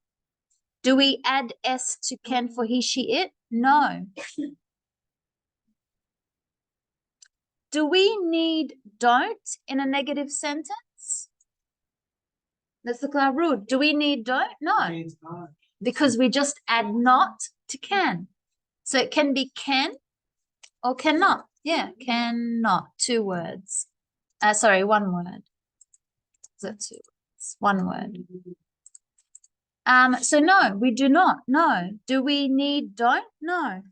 Do we add S to can for he, she, it? No. Do we need don't in a negative sentence? Let's look at our rule. Do we need don't? No. Because we just add not to can. So it can be can or cannot. Yeah, cannot. 2 words. Sorry, 1 word. Is that 2 words? 1 word. So no, we do not. No. Do we need don't? No.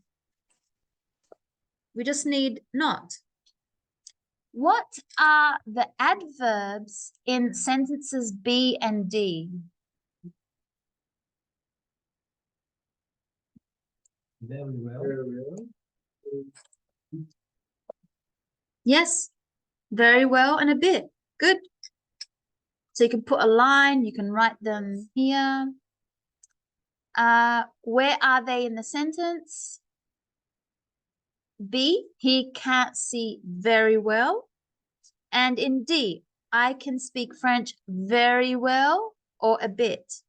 We just need not. What are the adverbs in sentences B and D? Very well. Very well. Yes, very well and a bit. Good. So you can put a line, you can write them here. Where are they in the sentence? B, he can't see very well. And in D, I can speak French very well or a bit.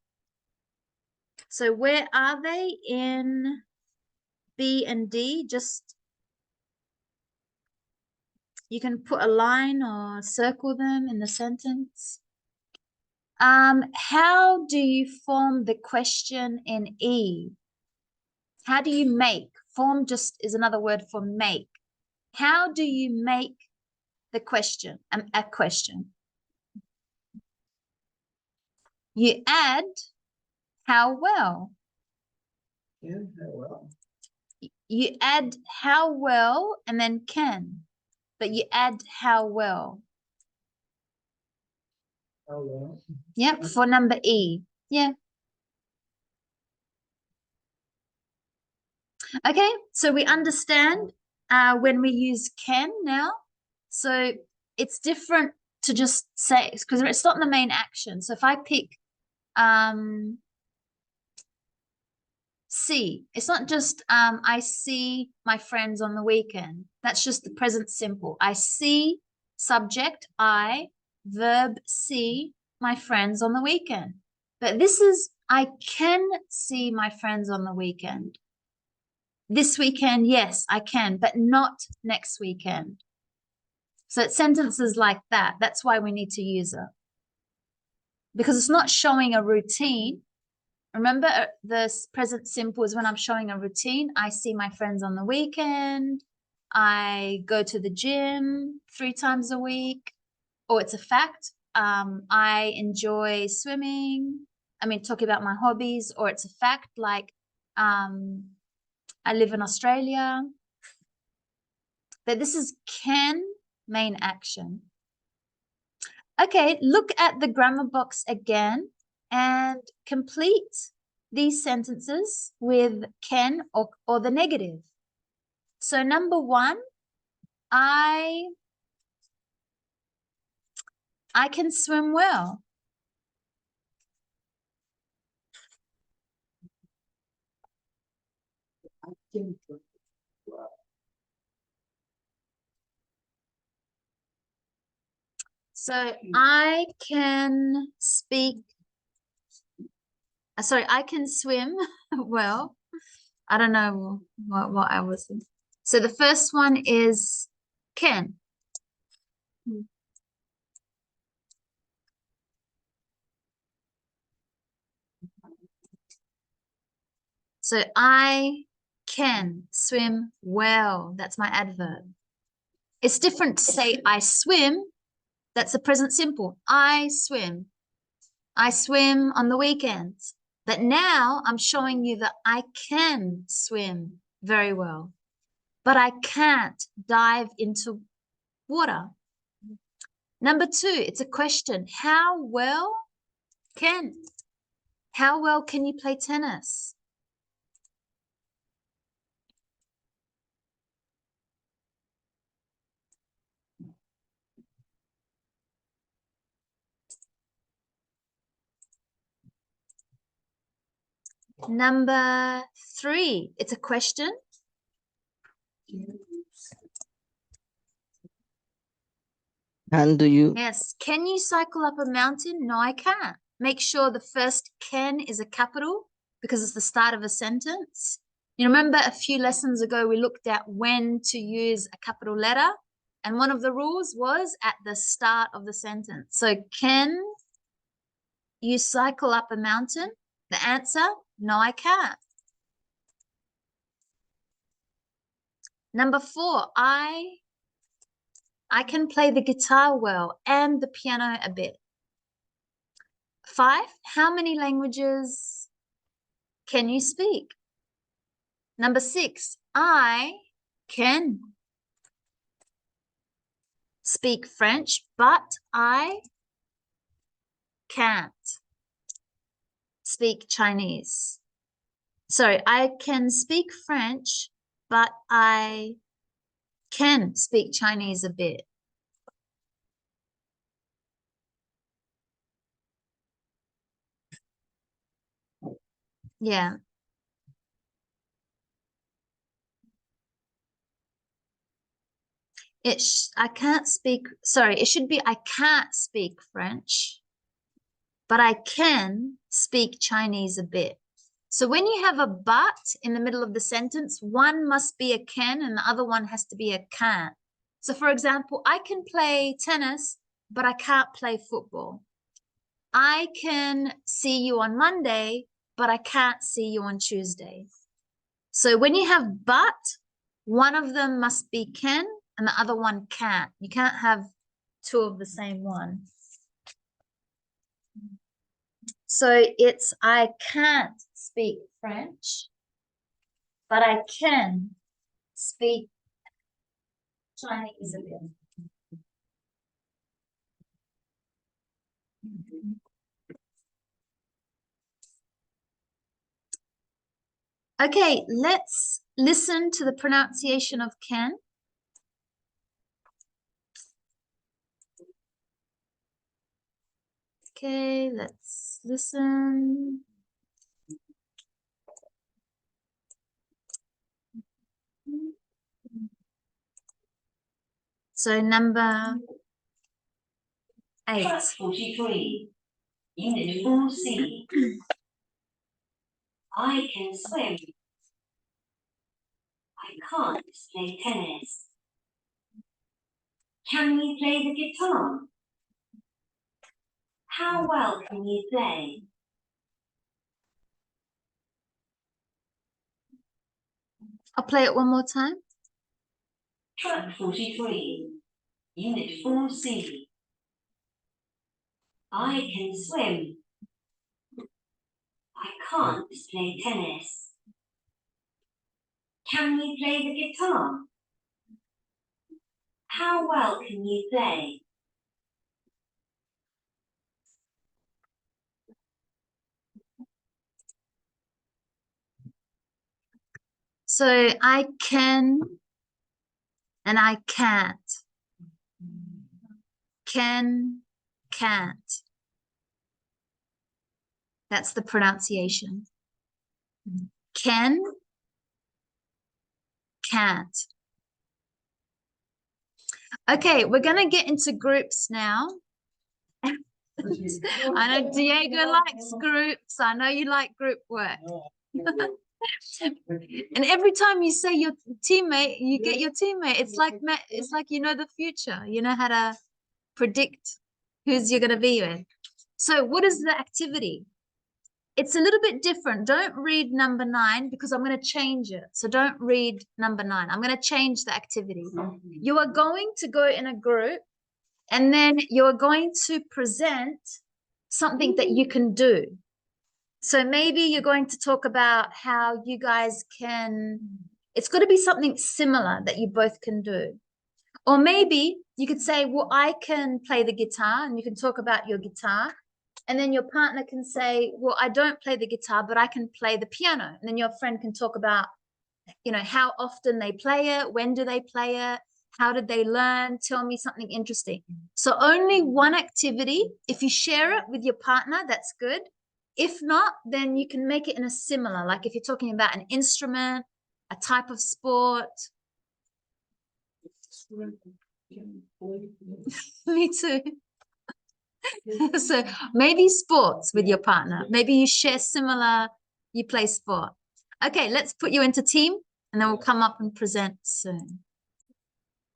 So where are they in B and D? Just, you can put a line or circle them in the sentence. How do you form the question in E? How do you make? Form just is another word for make. How do you make the question, a question? You add how well. Yeah, very well. You add how well and then can, but you add how well. How well. Yep, for number E. Yeah. Okay, so we understand when we use can now. So it's different to just say, because it's not the main action. So if I pick see, it's not just I see my friends on the weekend. That's just the present simple. I see, subject, I, verb, see my friends on the weekend. But this is, I can see my friends on the weekend. This weekend, yes, I can, but not next weekend. So it's sentences like that. That's why we need to use it. Because it's not showing a routine. Remember, the present simple is when I'm showing a routine. I see my friends on the weekend. I go to the gym 3 times a week. Or it's a fact. I enjoy swimming. I mean, talking about my hobbies. Or it's a fact like I live in Australia. But this is can, main action. Okay, look at the grammar box again and complete these sentences with can or the negative. So number 1, I can swim well. I can. Wow. So I can speak, sorry, I can swim well. I don't know what I was saying. So the first one is can. So I can swim well. That's my adverb. It's different to say I swim. That's the present simple. I swim. I swim on the weekends. But now I'm showing you that I can swim very well. But I can't dive into water. Number 2, it's a question. How well can? How well can you play tennis? Number 3, it's a question. And do you? Yes. Can you cycle up a mountain? No, I can't. Make sure the first can is a capital because it's the start of a sentence. You remember a few lessons ago, we looked at when to use a capital letter. And one of the rules was at the start of the sentence. So can you cycle up a mountain? The answer, no, I can't. Number 4, I can play the guitar well and the piano a bit. 5, how many languages can you speak? Number 6, I can speak French, but I can't speak Chinese. Sorry, I can speak French, but I can speak Chinese a bit. Yeah. I can't speak, sorry, it should be I can't speak French, but I can speak Chinese a bit. So when you have a but in the middle of the sentence, one must be a can and the other one has to be a can't. So for example, I can play tennis, but I can't play football. I can see you on Monday, but I can't see you on Tuesday. So when you have but, one of them must be can and the other one can't. You can't have two of the same one. So it's I can't speak French, but I can speak Chinese a bit. Okay, let's listen to the pronunciation of can. Okay, let's listen. So number 8. 43. Unit 4C. I can swim. I can't play tennis. Can we play the guitar? How well can you play? I'll play it one more time. Track 43. Unit 4C. I can swim. I can't play tennis. Can we play the guitar? How well can you play? So I can and I can't. Can, can't. That's the pronunciation. Can, can't. Okay, we're going to get into groups now. I know Diego likes groups. I know you like group work. And every time you say your teammate, you get your teammate. It's like you know the future. You know how to predict who's you're going to be with. So what is the activity? It's a little bit different. Don't read number 9 because I'm going to change it. So don't read number 9. I'm going to change the activity. You are going to go in a group and then you're going to present something that you can do. So maybe you're going to talk about how you guys can, it's got to be something similar that you both can do. Or maybe you could say, well, I can play the guitar and you can talk about your guitar. And then your partner can say, well, I don't play the guitar, but I can play the piano. And then your friend can talk about, you know, how often they play it, when do they play it, how did they learn, tell me something interesting. So only one activity. If you share it with your partner, that's good. If not, then you can make it in a similar, like if you're talking about an instrument, a type of sport. Me too. So maybe sports with your partner. Maybe you share similar, you play sport. Okay, let's put you into team and then we'll come up and present soon.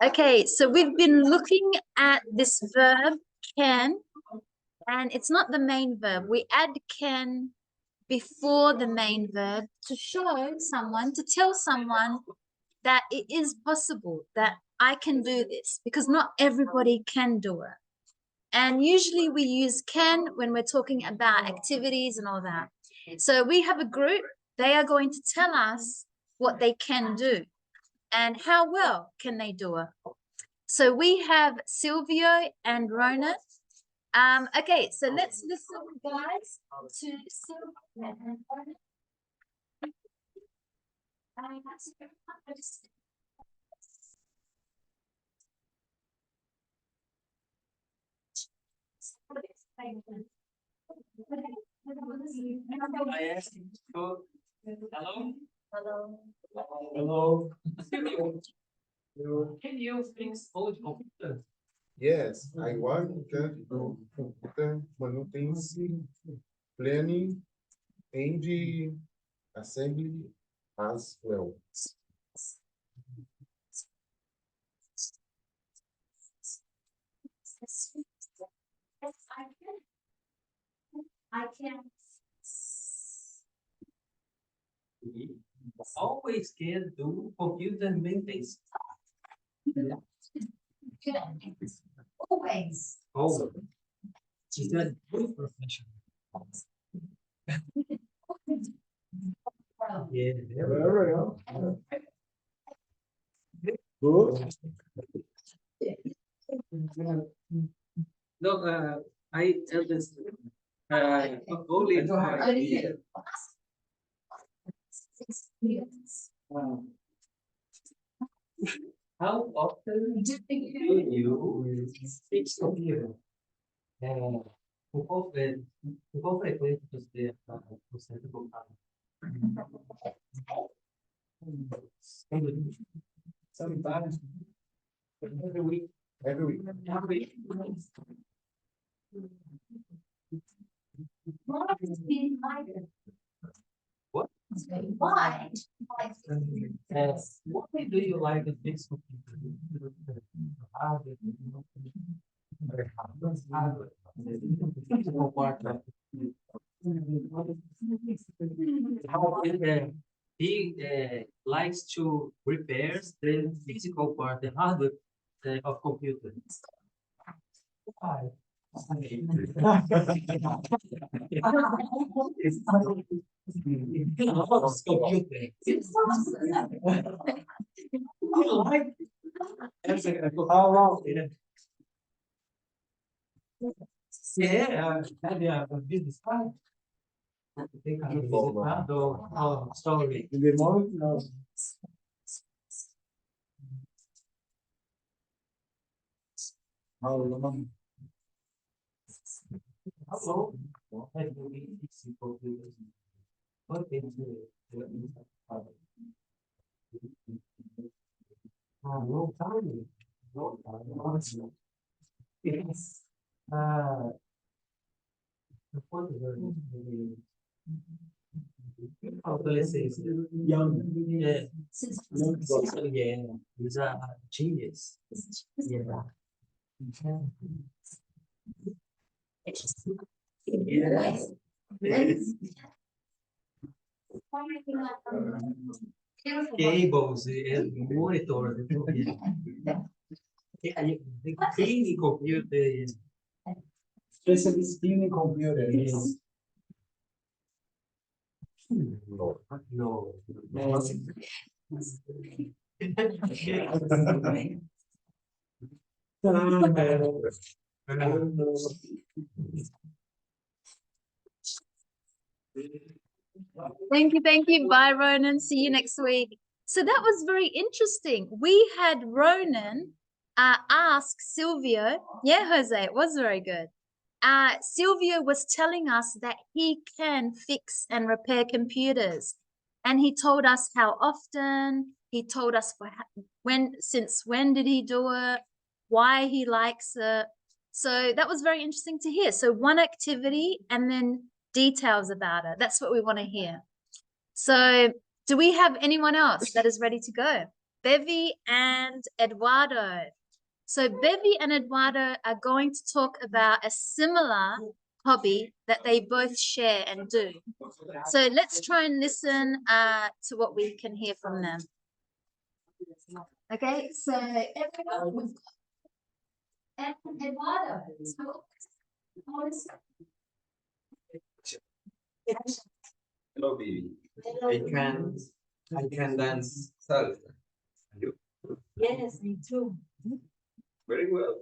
Okay, so we've been looking at this verb can, and it's not the main verb. We add can before the main verb to show someone, to tell someone that it is possible, that I can do this, because not everybody can do it. And usually we use can when we're talking about activities and all that. So we have a group, they are going to tell us what they can do and how well can they do it. So we have Silvio and Rona. Okay, so let's listen, guys, to Silvio and Rona. I asked him to go. Hello? Hello. Hello. Can you fix old computer? Yes, I want to do computer manutenção, planning, and assembly as well. I can. We always can do computer maintenance. Always. Always. She's a good professional. Yeah. Very well. Good. No, I understand. Only for me. How often do you fix computer? Un po' frequente você sempre comprar. Sometimes. Every week. Every week. What? Why? Why do you like to fix computer? Physical part of how he likes to repair the physical part, the hardware of computer. Why? He loves computer. You like How long? yeah, maybe a business card. Think I'm oh, sorry. In the morning? No. How long? Hello. Have you fixed computers? What is long time. Long time. Yes. Adolescência. Young. Yeah. Yeah. He's a genius. Yeah. Yeah. Cables and monitors. The cleaning computer. Specialist in computer. Yes. No. No. Thank you. Bye, Ronan. See you next week. So that was very interesting. We had Ronan ask Silvio. Yeah, Jose, it was very good. Silvio was telling us that he can fix and repair computers. And he told us how often, he told us since when did he do it, why he likes it. So that was very interesting to hear. So one activity and then details about it. That's what we want to hear. So do we have anyone else that is ready to go? Bevi and Eduardo. So Bevi and Eduardo are going to talk about a similar hobby that they both share and do. So let's try and listen to what we can hear from them. Okay, so everyone, we've got Eduardo. So, Hello, baby. I can dance salsa. You? Yes, me too. Very well.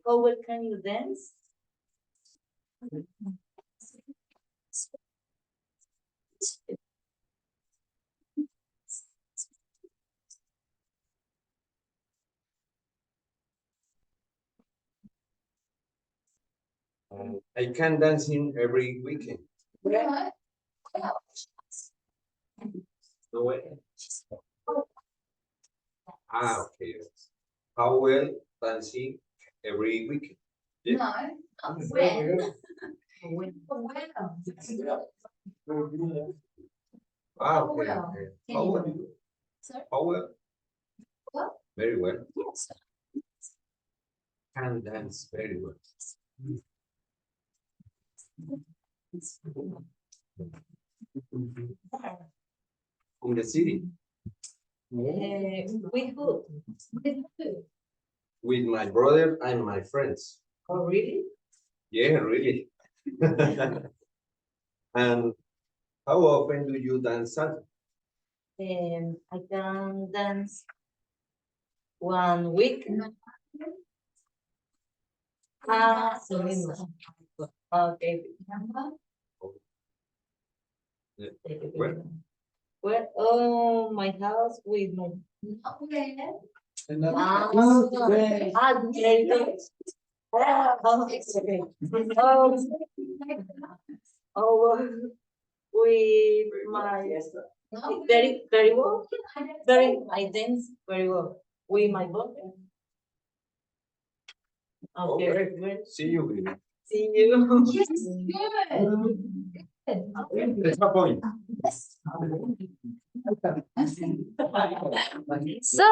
How well can you dance? I can dance in every weekend. yeah. No way. Okay. How well dancing every weekend? No, not when. When. Okay. well. Okay. Can How you well? do? Sorry? How well? Well, Very well. yes. Can dance very well. In the city With who? With who? with my brother and my friends. Oh, really? Yeah, really. And how often do you dance salsa? I can dance 1 week. Eso mismo. Okay. Yeah. Where? Where? Oh, my house with my. Not when. And that- Ah, Wait. there you go. It's okay. With my very, very well. I dance very well with my boyfriend. Okay, very good. See you, baby. See you. Yes, good. Good. That's my point. So,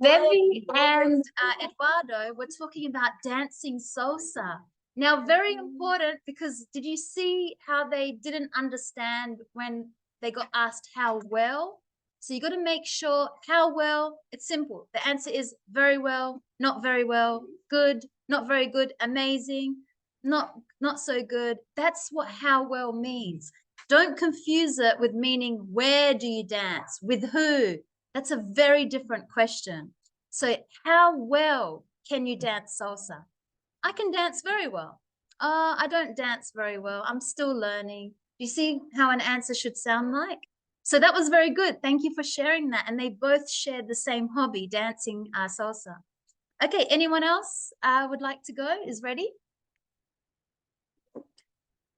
Bevi and Eduardo were talking about dancing salsa. Now, very important because did you see how they didn't understand when they got asked how well? So you got to make sure how well, it's simple. The answer is very well, not very well, good, not very good, amazing, not so good. That's what how well means. Don't confuse it with meaning where do you dance, with who. That's a very different question. So how well can you dance salsa? I can dance very well. I don't dance very well. I'm still learning. Do you see how an answer should sound like? So that was very good. Thank you for sharing that. And they both shared the same hobby, dancing salsa. Okay, anyone else would like to go? Is ready?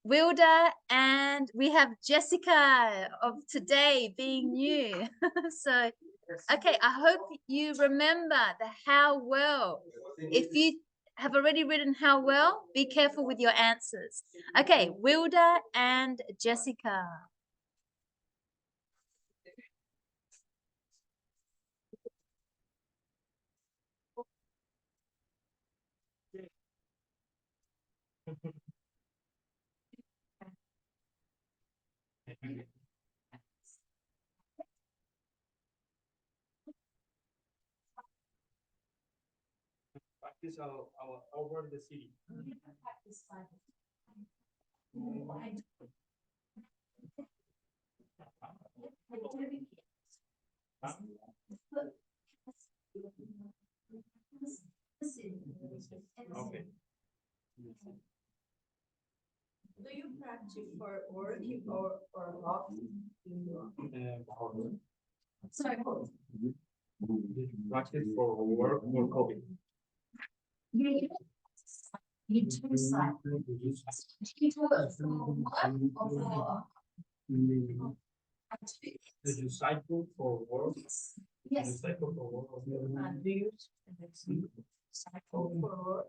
Wilda, and we have Jessica of today being new. So, okay, I hope you remember the how well. If you have already written how well, be careful with your answers. Okay, Wilda and Jessica. Practice our over the city. Okay. you practice for work or hobby? Sorry. Practice for work or hobby. You do cycle. Do you do it for work or for activities? Did you cycle for work? Yes. Do you Yes. cycle for work? And do you cycle for work?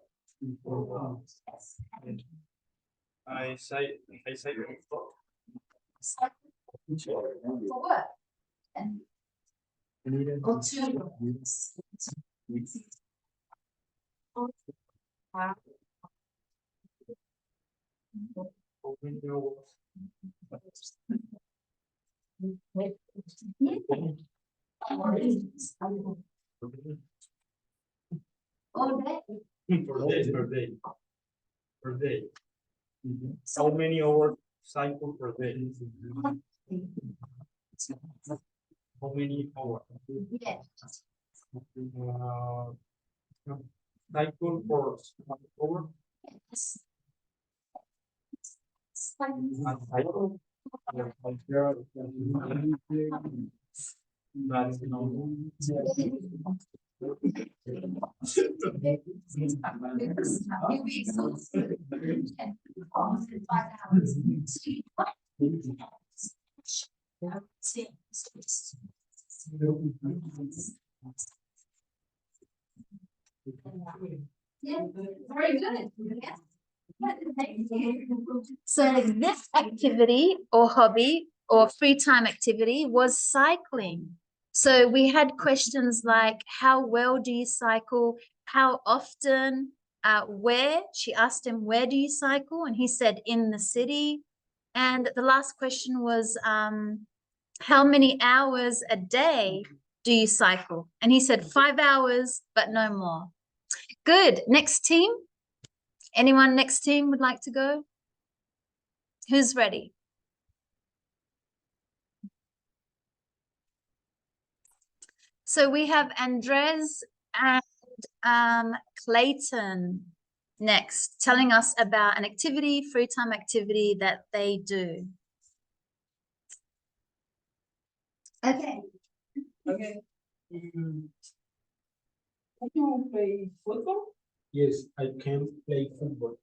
For work. Yes. I cycle for Cycle for work. And or to all day. per day. How many hours cycle per day? How many hours? Yeah. Cycle for 1 hour. Yes. And cycle. That's no. You'll be exhausted. And 5 hours. So you yeah, very good. Yeah. So this activity or hobby or free time activity was cycling. So we had questions like, how well do you cycle? How often? Where? She asked him, where do you cycle? And he said, in the city. And the last question was, how many hours a day do you cycle? And he said 5 hours, but no more. Good. Next team. Anyone next team would like to go? Who's ready? So we have Andres and Clayton next, telling us about an activity, free time activity that they do. Okay. Okay. Can you play football? Yes, I can play football.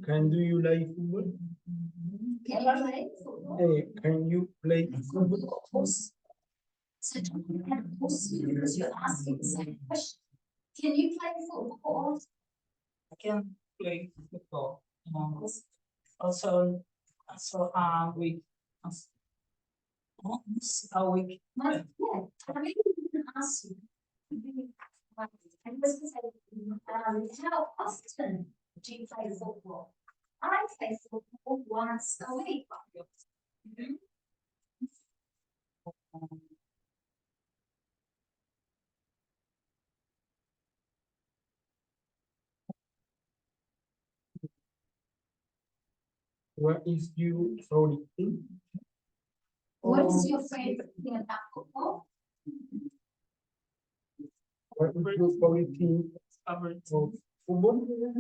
Can do you like football? Can you play football? Hey, can you play football? Of course. So of course, because you're asking the same question. Can you play football? I can play football. Also, we a week. Yeah, I really didn't ask you. I was to say, how often do you play football? I play football once a week. What is your favorite thing? What is your favorite thing about football? What is your favorite thing of football?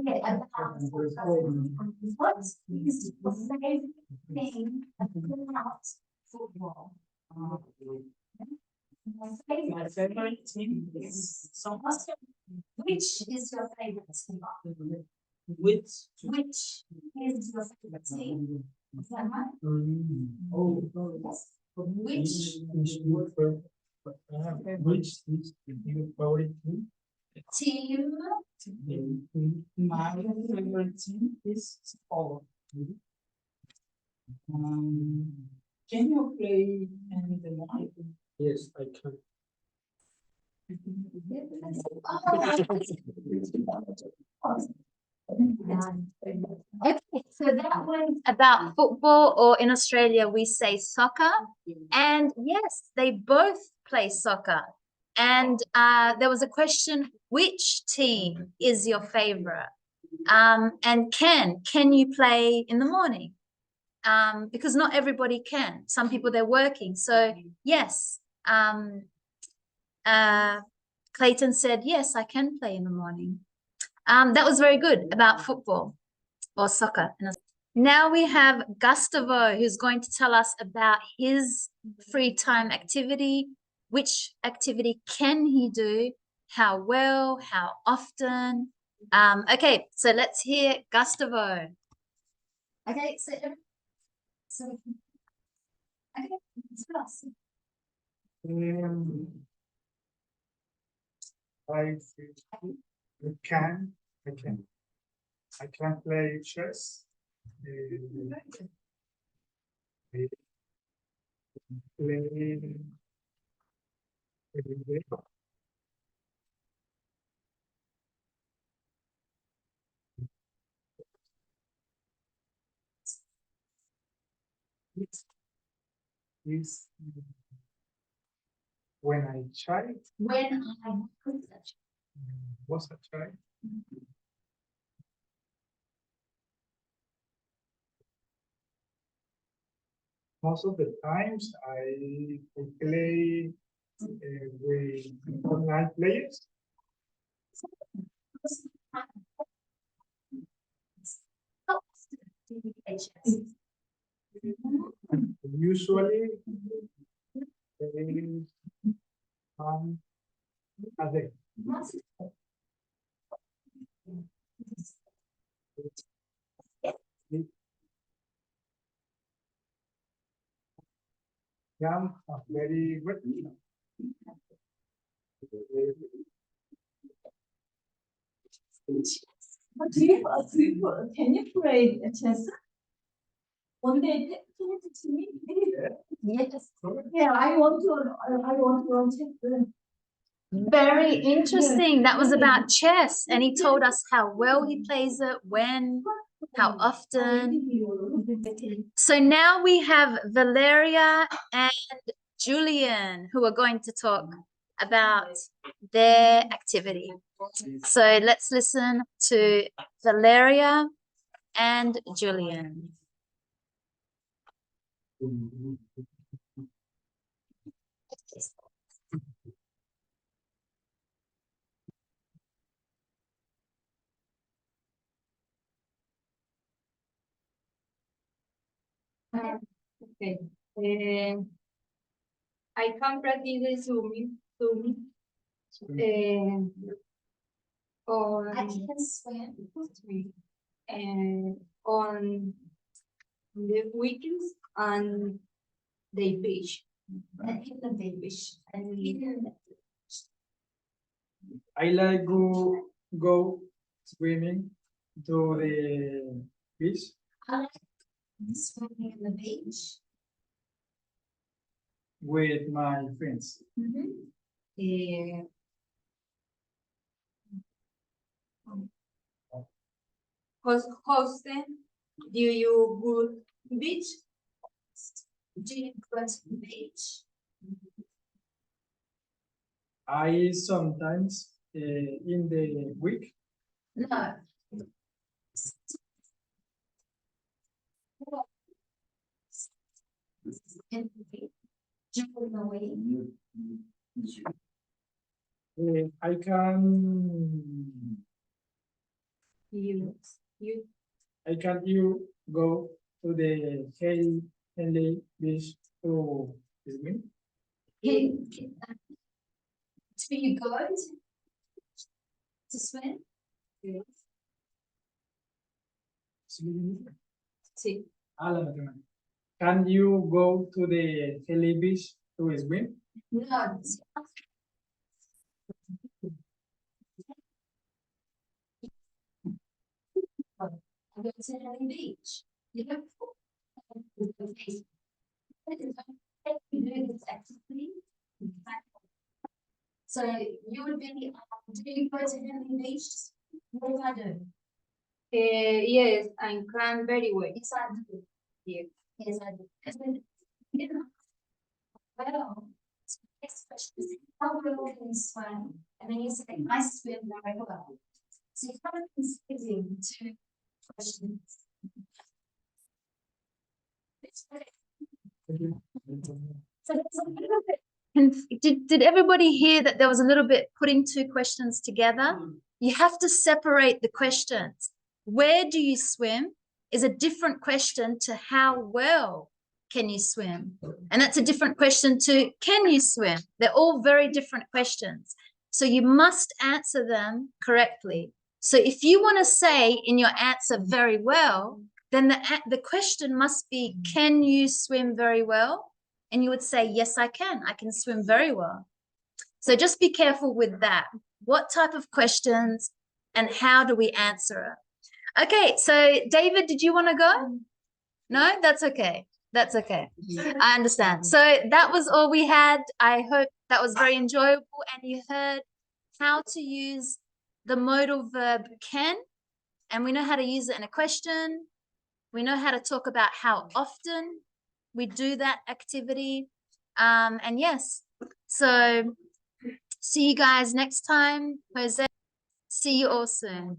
Yeah, about football. What is your favorite thing about football? My favorite team is soccer. Which is your favorite team? Which Which is your favorite team? Is that right? Oh, Yes. Which is your favorite? Which is your favorite team? team? my favorite team is sport. Can you play in the morning? Yes, I can. Okay, so that was about football, or in Australia we say soccer. And yes, they both play soccer. And there was a question, which team is your favorite? And can you play in the morning? Because not everybody can. Some people, they're working. So yes, Clayton said, yes, I can play in the morning. That was very good about football or soccer. Now we have Gustavo, who's going to tell us about his free time activity. Which activity can he do? How well? How often? Okay, so let's hear Gustavo. Okay, okay, discuss. I can, I can play chess. Play. Is when I tried, When I was a child, most of the times I play with online players. Usually, a day. Yeah, very good. Can you play chess? One day, can you teach me? Yes. Yeah, I want to learn chess. Very interesting. That was about chess, and he told us how well he plays it, when, how often. So now we have Valeria and Julian who are going to talk about their activity. So let's listen to Valeria and Julian. Okay. I can practice Zoom on I can swim. on the weekends and the beach. And in the beach. And in I like go swimming to the beach. I like swimming in the beach. With my friends. Hosting, do you go beach? Do you go to the beach? I sometimes in the week. No. In the beach. During the week. I can. You You go to the Henley Beach to swim? Do you go to swim? see. Can you go to the Henley Beach to swim? No. I go to Henley Beach. You know, you do this actively. So you would be, do you go to Henley Beach? What do I do? Yes, I can very well. Yes, I do. Yes. Yes, I do. Because when, you know, well, so next question is, how well can you swim? And then you say, I swim very well. So you're kind of considering two questions. So that's a little bit. Did everybody hear that there was a little bit putting two questions together? You have to separate the questions. Where do you swim is a different question to how well can you swim? And that's a different question to can you swim? They're all very different questions. So you must answer them correctly. So if you want to say in your answer very well, then the question must be, can you swim very well? And you would say, yes, I can swim very well. So just be careful with that. What type of questions and how do we answer it? Okay, so David, did you want to go? No, that's okay. That's okay. I understand. So that was all we had. I hope that was very enjoyable and you heard how to use the modal verb can, and we know how to use it in a question. We know how to talk about how often we do that activity. And yes, so see you guys next time. Jose, see you all soon.